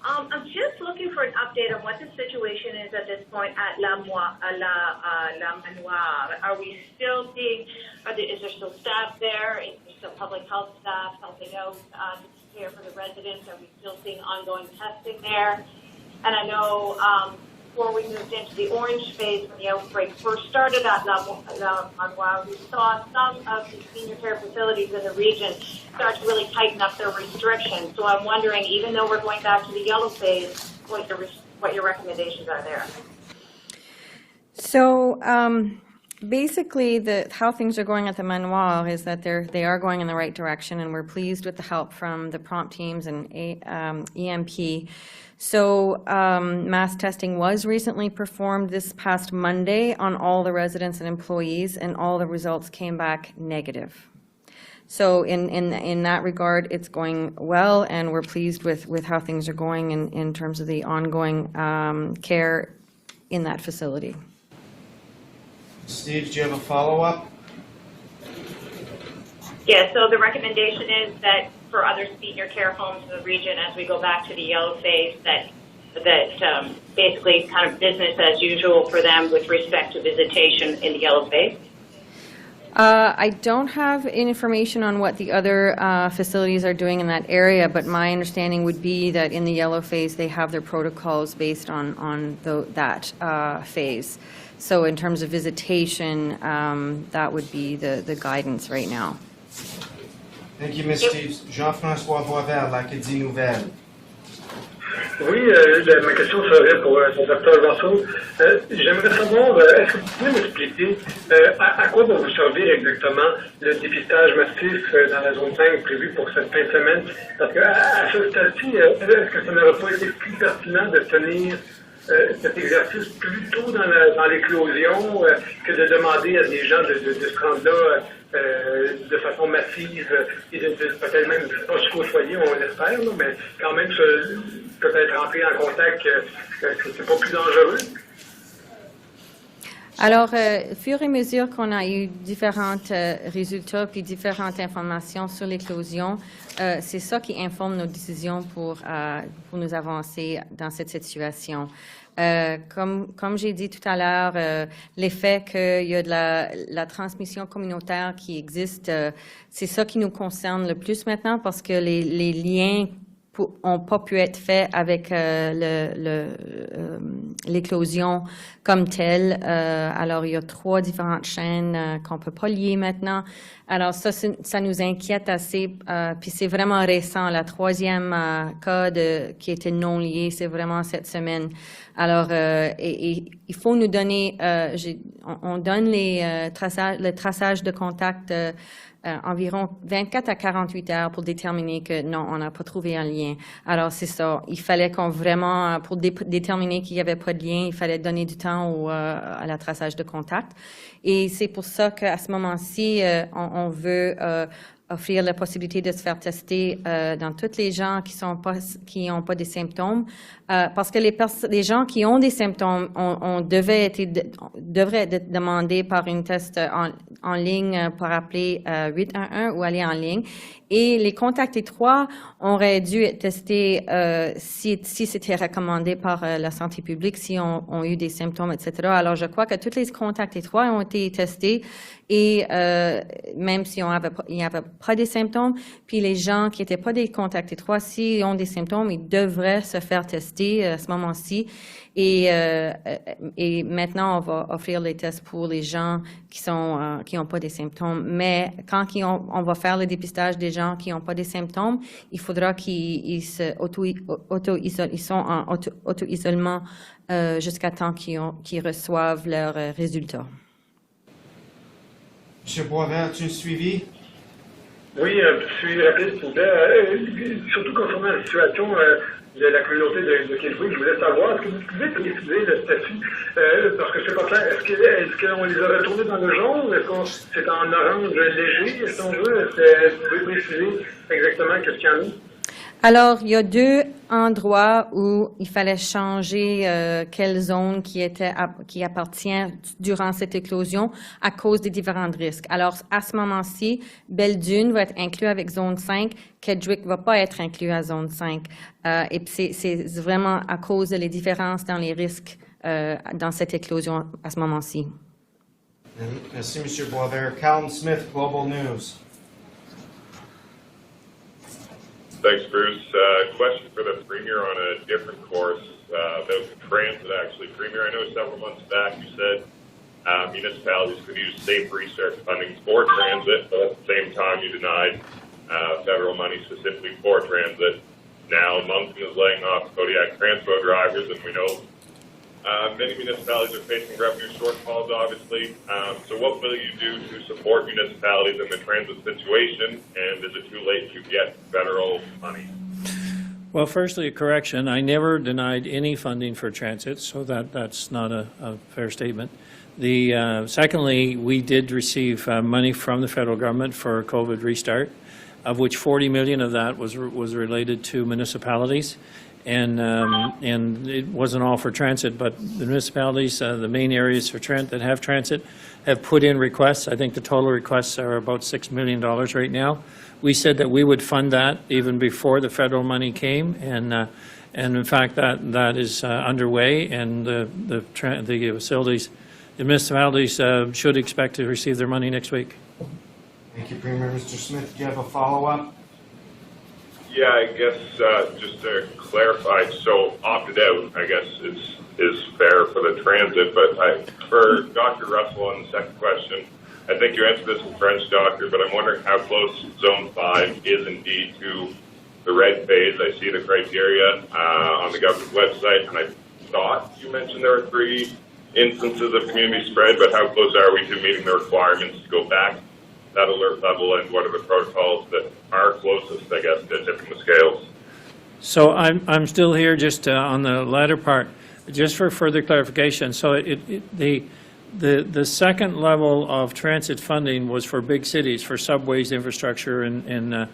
I'm just looking for an update on what the situation is at this point at La Manoir. Are we still seeing, is there still staff there? Is there still public health staff helping out to care for the residents? Are we still seeing ongoing testing there? And I know before we moved into the orange phase when the outbreak first started at La Manoir, we saw some of the senior care facilities in the region start to really tighten up their restrictions. So I'm wondering, even though we're going back to the yellow phase, what your recommendations are there. So basically, how things are going at the Manoir is that they are going in the right direction, and we're pleased with the help from the prompt teams and EMP. So mass testing was recently performed this past Monday on all the residents and employees, and all the results came back negative. So in that regard, it's going well, and we're pleased with how things are going in terms of the ongoing care in that facility. Steve, do you have a follow-up? Yeah, so the recommendation is that for other senior care homes in the region, as we go back to the yellow phase, that basically kind of business as usual for them with respect to visitation in the yellow phase? I don't have information on what the other facilities are doing in that area, but my understanding would be that in the yellow phase, they have their protocols based on that phase. So in terms of visitation, that would be the guidance right now. Thank you, Ms. Steve. Jean-François Boisvert, l'Acadie Nouvelle. Oui, ma question serait pour le Dr. Russell. J'aimerais savoir, est-ce que vous pouvez m'expliquer à quoi va vous servir exactement le dépistage massif dans la zone 5 prévu pour cette fin de semaine? Parce qu'à ce stade-ci, est-ce que ça n'aurait pas été plus pertinent de tenir cet exercice plus tôt dans l'éclosion que de demander à des gens de se rendre là de façon massive et peut-être même pas se côtoyer, on l'espère, mais quand même peut-être rentrer en contact, c'est pas plus dangereux? Alors, au fur et à mesure qu'on a eu différents résultats puis différentes informations sur l'éclosion, c'est ça qui informe nos décisions pour nous avancer dans cette situation. Comme j'ai dit tout à l'heure, l'effet qu'il y a de la transmission communautaire qui existe, c'est ça qui nous concerne le plus maintenant parce que les liens n'ont pas pu être faits avec l'éclosion comme telle. Alors, il y a 3 différentes chaînes qu'on ne peut pas lier maintenant. Alors, ça nous inquiète assez. Puis c'est vraiment récent. La 3e cas qui était non lié, c'est vraiment cette semaine. Alors, et il faut nous donner, on donne le traçage de contact environ 24 à 48 heures pour déterminer que non, on n'a pas trouvé un lien. Alors, c'est ça. Il fallait qu'on vraiment, pour déterminer qu'il n'y avait pas de lien, il fallait donner du temps à la traçage de contact. Et c'est pour ça qu'à ce moment-ci, on veut offrir la possibilité de se faire tester dans toutes les gens qui n'ont pas des symptômes, parce que les gens qui ont des symptômes devraient être demandés par une test en ligne pour appeler 811 ou aller en ligne. Et les contacts étroits auraient dû être testés si c'était recommandé par la santé publique, si ont eu des symptômes, etc. Alors, je crois que tous les contacts étroits ont été testés et même si il n'y avait pas des symptômes, puis les gens qui n'étaient pas des contacts étroits, s'ils ont des symptômes, ils devraient se faire tester à ce moment-ci. Et maintenant, on va offrir les tests pour les gens qui n'ont pas des symptômes. Mais quand on va faire le dépistage des gens qui n'ont pas des symptômes, il faudra qu'ils sont en auto-isolement jusqu'à temps qu'ils reçoivent leurs résultats. M. Boisvert, as-tu suivi? Oui, je suis rapide, s'il vous plaît. Surtout concernant la situation de la communauté de Keswick, je voulais savoir, est-ce que vous pouvez préciser le statut, parce que c'est pas clair, est-ce qu'on les a retournés dans le jaune, est-ce que c'est en orange léger, si on veut, est-ce que vous pouvez préciser exactement qu'est-ce qu'il y en a? Alors, il y a 2 endroits où il fallait changer quelle zone qui appartient durant cette éclosion à cause des différents risques. Alors, à ce moment-ci, Belle-Dune va être inclus avec zone 5, Kedgwick ne va pas être inclus à zone 5. Et puis c'est vraiment à cause des différences dans les risques dans cette éclosion à ce moment-ci. Merci, M. Boisvert. Calum Smith, Global News. Thanks, Bruce. Question for the Premier on a different course about transit, actually. Premier, I know several months back you said municipalities could use safe research funding for transit, but at the same time you denied federal money specifically for transit. Now, Moncton is laying off Kodiak Transpo drivers, and we know many municipalities are facing revenue shortfalls, obviously. So what will you do to support municipalities in the transit situation, and is it too late to get federal money? Well, firstly, a correction. I denied any funding for transit, so that's not a fair statement. Secondly, we did receive money from the federal government for COVID restart, of which 40 million of that was related to municipalities. And it wasn't all for transit, but the municipalities, the main areas for that have transit, have put in requests. I think the total requests are about $6 million right now. We said that we would fund that even before the federal money came, and in fact that is underway, and the facilities the municipalities should expect to receive their money next week. Thank you, Premier. Mr. Smith, do you have a follow-up? Yeah, I guess just to clarify, so opted out, I guess, is fair for the transit, but for Dr. Russell on the second question, I think you answered this in French, Doctor, but I'm wondering how close Zone 5 is indeed to the red phase. I see the criteria on the government website, and I thought you mentioned there were 3 instances of community spread, but how close are we to meeting the requirements to go back that alert level, and what are the protocols that are closest, I guess, to tipping the scales? So I'm still here just on the latter part, just for further clarification. So the second level of transit funding was for big cities, for subways, infrastructure, and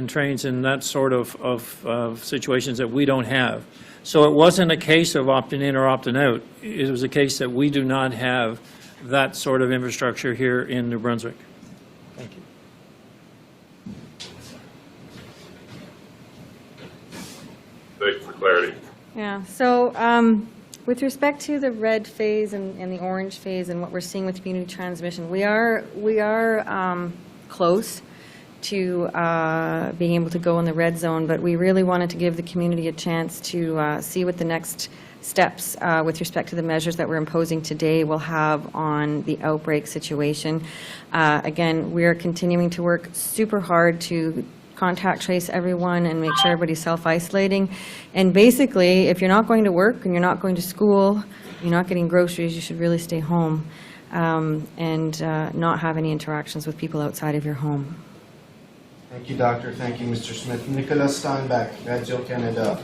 trains, and that sort of situations that we don't have. So it wasn't a case of opting in or opting out. It was a case that we do not have that sort of infrastructure here in New Brunswick. Thank you. Thanks for clarity. Yeah, so with respect to the red phase and the orange phase and what we're seeing with community transmission, we are close to being able to go in the red zone, but we really wanted to give the community a chance to see what the next steps with respect to the measures that we're imposing today will have on the outbreak situation. Again, we are continuing to work super hard to contact trace everyone and make sure everybody's self-isolating. And basically, if you're not going to work and you're not going to school, you're not getting groceries, you should really stay home and not have any interactions with people outside of your home. Thank you, Doctor. Thank you, Mr. Smith. Nicolas Steinbeck, Radio-Canada.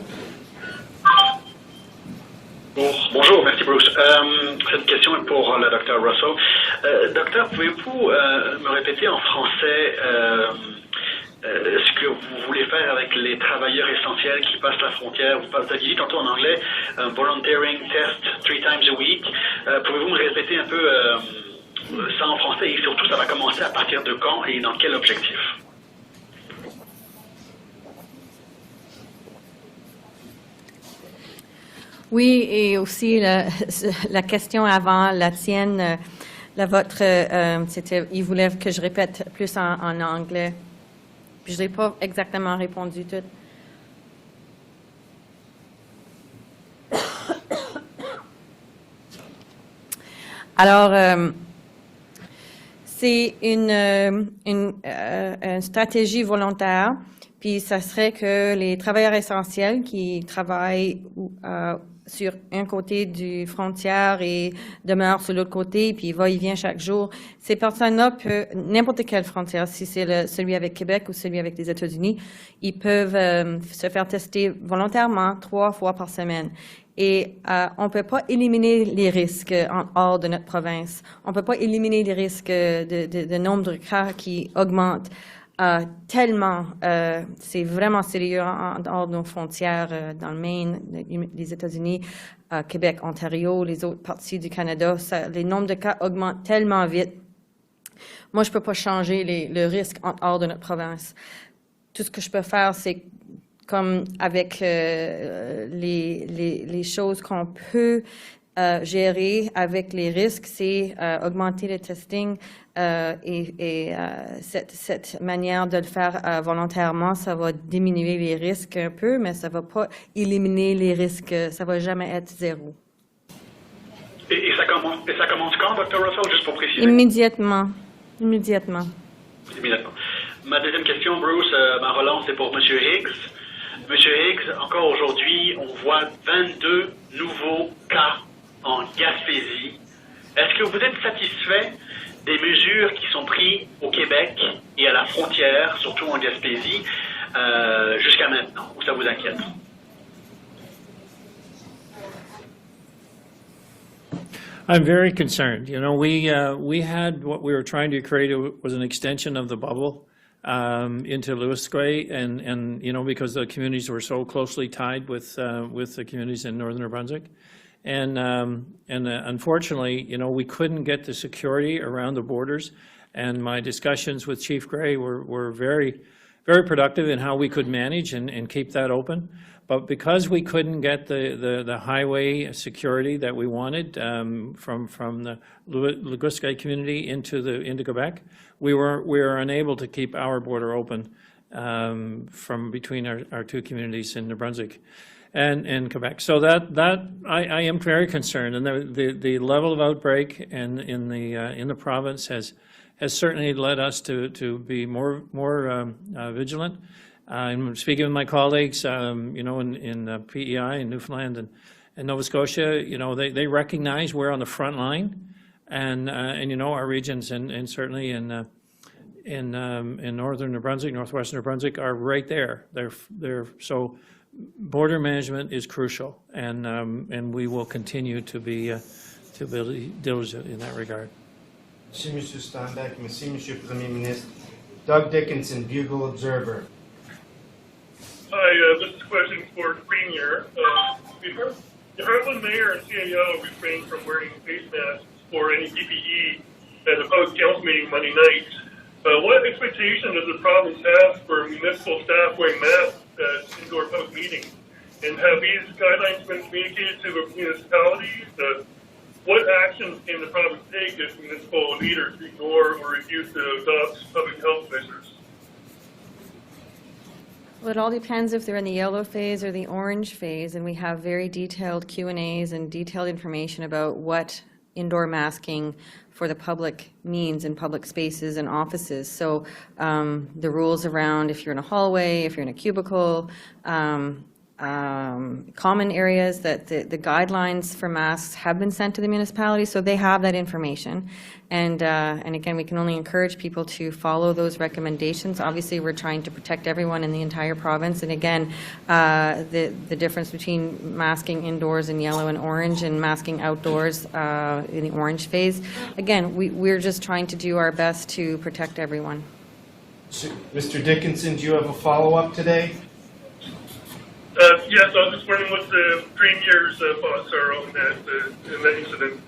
Bonjour, merci Bruce. Cette question est pour le Dr. Russell. Docteur, pouvez-vous me répéter en français ce que vous voulez faire avec les travailleurs essentiels qui passent la frontière? Vous aviez dit tantôt en anglais, volunteering test 3 times a week. Pouvez-vous me répéter un peu ça en français et surtout ça va commencer à partir de quand et dans quel objectif? Oui, et aussi la question avant la tienne, la vôtre, c'était, il voulait que je répète plus en anglais. Puis je n'ai pas exactement répondu tout. Alors, c'est une stratégie volontaire, puis ça serait que les travailleurs essentiels qui travaillent sur un côté du frontière et demeurent sur l'autre côté, puis va-et-vient chaque jour. Ces personnes-là peuvent, n'importe quelle frontière, si c'est celui avec Québec ou celui avec les États-Unis, ils peuvent se faire tester volontairement 3 fois par semaine. Et on ne peut pas éliminer les risques hors de notre province. On ne peut pas éliminer les risques de nombre de cas qui augmentent. Tellement, c'est vraiment sérieux hors de nos frontières, dans le Maine, les États-Unis, Québec, Ontario, les autres parties du Canada. Les nombres de cas augmentent tellement vite. Moi, je ne peux pas changer le risque hors de notre province. Tout ce que je peux faire, c'est comme avec les choses qu'on peut gérer avec les risques, c'est augmenter le testing et cette manière de le faire volontairement, ça va diminuer les risques un peu, mais ça ne va pas éliminer les risques, ça ne va jamais être zéro. Et ça commence quand, Dr. Russell, juste pour préciser? Immédiatement. Immédiatement. Ma deuxième question, Bruce, ma relance, c'est pour M. Higgs. M. Higgs, encore aujourd'hui, on voit 22 nouveaux cas en Gaspésie. Est-ce que vous êtes satisfait des mesures qui sont prises au Québec et à la frontière, surtout en Gaspésie, jusqu'à maintenant, ou ça vous inquiète? I'm very concerned. You know, we had what we were trying to create was an extension of the bubble into Louisquay, and you know, because the communities were so closely tied with the communities in northern New Brunswick. And unfortunately, you know, we couldn't get the security around the borders. And my discussions with Chief Gray were very, very productive in how we could manage and keep that open. But because we couldn't get the highway security that we wanted from the Linguistic community into Quebec, we were unable to keep our border open from between our two communities in New Brunswick and Quebec. So that I am very concerned, and the level of outbreak in the province has certainly led us to be more vigilant. I'm speaking with my colleagues, you know, in PEI in Newfoundland and Nova Scotia. You know, they recognize we're on the front line, and you know, our regions and certainly in northern New Brunswick, northwestern New Brunswick are right there. They're so border management is crucial, and we will continue to be diligent in that regard. Merci, M. Steinbeck. Merci, M. Premier Ministre. Doug Dickinson, Bugle Observer. Hi, this is a question for the Premier. The Heartland Mayor and CAO refrained from wearing face masks or any PPE at a post-council meeting Monday night. What expectation does the province have for municipal staff wearing masks at indoor public meetings? And have these guidelines been communicated to the municipalities? What actions can the province take if municipal leaders ignore or refuse to adopt public health measures? Well, it all depends if they're in the yellow phase or the orange phase, and we have very detailed Q&As and detailed information about what indoor masking for the public means in public spaces and offices. So the rules around if you're in a hallway, if you're in a cubicle, common areas, that the guidelines for masks have been sent to the municipalities, so they have that information. And again, we can only encourage people to follow those recommendations. Obviously, we're trying to protect everyone in the entire province. And again, the difference between masking indoors in yellow and orange and masking outdoors in the orange phase, again, we're just trying to do our best to protect everyone. Mr. Dickinson, do you have a follow-up today? Yes, I was just wondering what the Premier's thoughts are on that incident.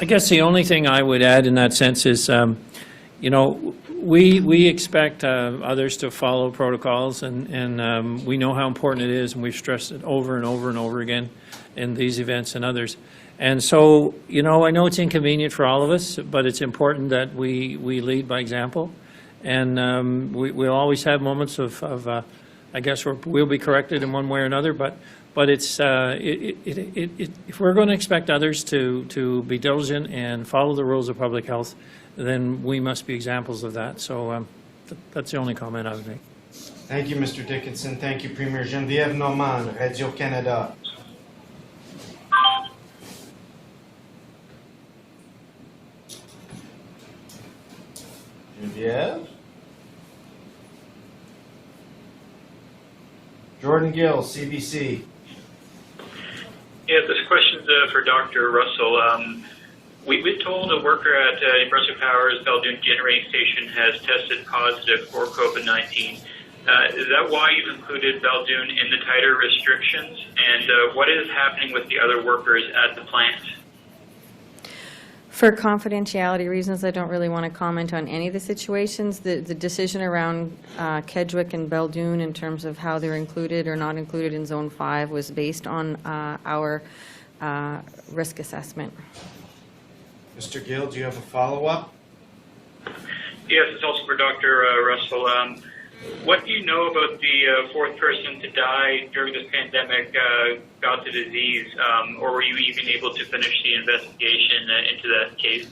I guess the only thing I would add in that sense is, you know, we expect others to follow protocols, and we know how important it is, and we've stressed it over and over and over again in these events and others. And so, you know, I know it's inconvenient for all of us, but it's important that we lead by example. And we'll always have moments of I guess we'll be corrected in one way or another, but it's if we're going to expect others to be diligent and follow the rules of public health, then we must be examples of that. So that's the only comment I would make. Thank you, Mr. Dickinson. Thank you, Premier. Geneviève Normand, Radio-Canada. Geneviève? Jordan Gill, CBC. Yeah, this question's for Dr. Russell. We've been told a worker at Brunswick Power's Beldoon generating station has tested positive for COVID-19. Is that why you've included Beldoon in the tighter restrictions? And what is happening with the other workers at the plant? For confidentiality reasons, I don't really want to comment on any of the situations. The decision around Kedgwick and Beldoon in terms of how they're included or not included in Zone 5 was based on our risk assessment. Mr. Gill, do you have a follow-up? Yes, it's also for Dr. Russell. What do you know about the fourth person to die during this pandemic got the disease, or were you even able to finish the investigation into that case?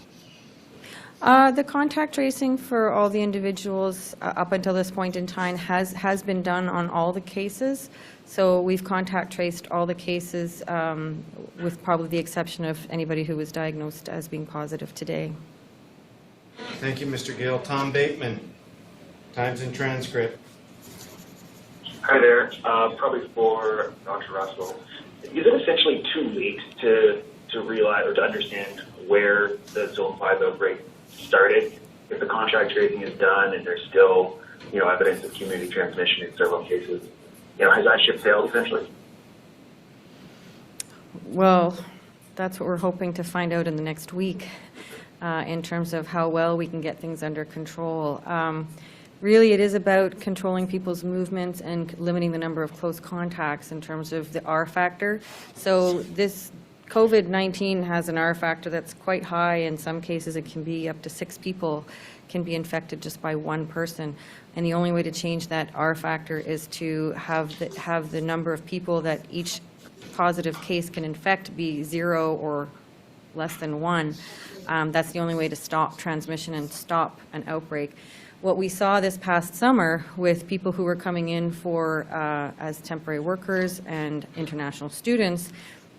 The contact tracing for all the individuals up until this point in time has been done on all the cases. So we've contact traced all the cases with probably the exception of anybody who was diagnosed as being positive today. Thank you, Mr. Gill. Tom Bateman, Times and Transcript. Hi there. Probably for Dr. Russell. Is it essentially too late to realize or to understand where the Zone 5 outbreak started? If the contact tracing is done and there's still, evidence of community transmission in several cases, has that ship sailed essentially? Well, that's what we're hoping to find out in the next week in terms of how well we can get things under control. Really, it is about controlling people's movements and limiting the number of close contacts in terms of the R factor. So this COVID-19 has an R factor that's quite high. In some cases, it can be up to 6 people can be infected just by one person. And the only way to change that R factor is to have the number of people that each positive case can infect be 0 or less than 1. That's the only way to stop transmission and stop an outbreak. What we saw this past summer with people who were coming in for as temporary workers and international students,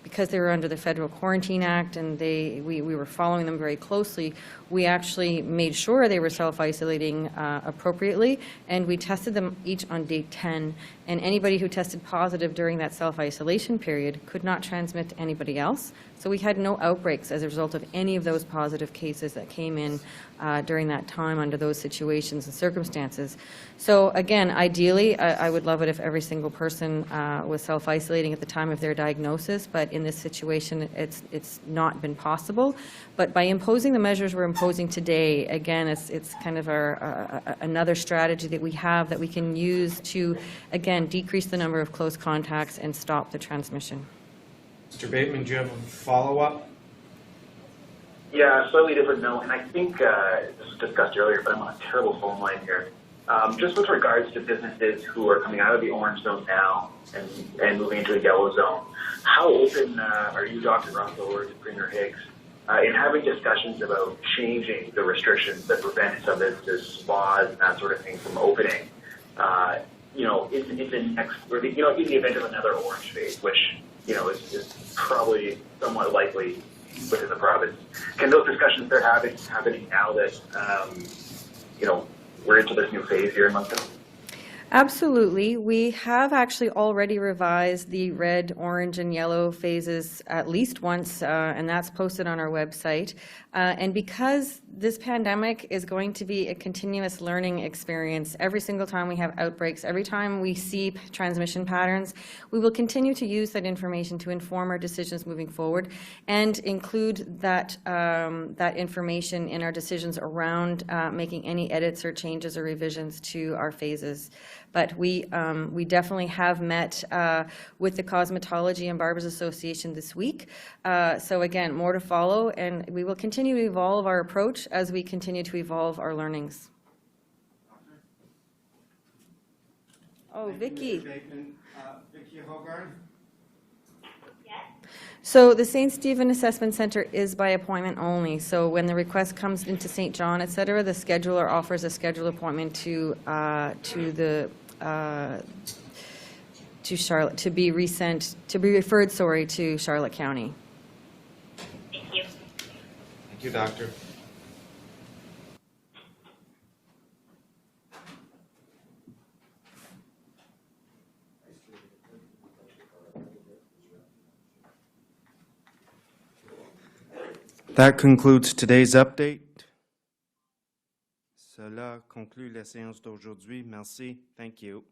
because they were under the Federal Quarantine Act and we were following them very closely, we actually made sure they were self-isolating appropriately, and we tested them each on day 10. And anybody who tested positive during that self-isolation period could not transmit to anybody else. So we had no outbreaks as a result of any of those positive cases that came in during that time under those situations and circumstances. So again, ideally, I would love it if every single person was self-isolating at the time of their diagnosis, but in this situation, it's not been possible. But by imposing the measures we're imposing today, again, it's kind of another strategy that we have that we can use to, again, decrease the number of close contacts and stop the transmission. Mr. Bateman, do you have a follow-up? Yeah, slightly different note, and I think this was discussed earlier, but I'm on a terrible phone line here. Just with regards to businesses who are coming out of the orange zone now and moving into the yellow zone, how open are you, Dr. Russell, or to Premier Higgs, in having discussions about changing the restrictions that prevent some businesses, spas, and that sort of thing from opening? In the event of another orange phase, which is probably somewhat likely within the province. Can those discussions start happening now that we're into this new phase here in Moncton? Absolutely. We have actually already revised the red, orange, and yellow phases at least once, and that's posted on our website. And because this pandemic is going to be a continuous learning experience, every single time we have outbreaks, every time we see transmission patterns, we will continue to use that information to inform our decisions moving forward and include that, that information in our decisions around making any edits or changes or revisions to our phases. But we definitely have met with the Cosmetology and Barbers Association this week. So again, more to follow, and we will continue to evolve our approach as we continue to evolve our learnings. Oh, Vicki. Vicki Hogarth? So the St. Stephen Assessment Center is by appointment only. So when the request comes into St. John, et cetera, the scheduler offers a scheduled appointment to Charlotte, to be referred, to Charlotte County. Thank you. Thank you, Doctor. That concludes today's update. Cela conclut la séance d'aujourd'hui. Merci. Thank you.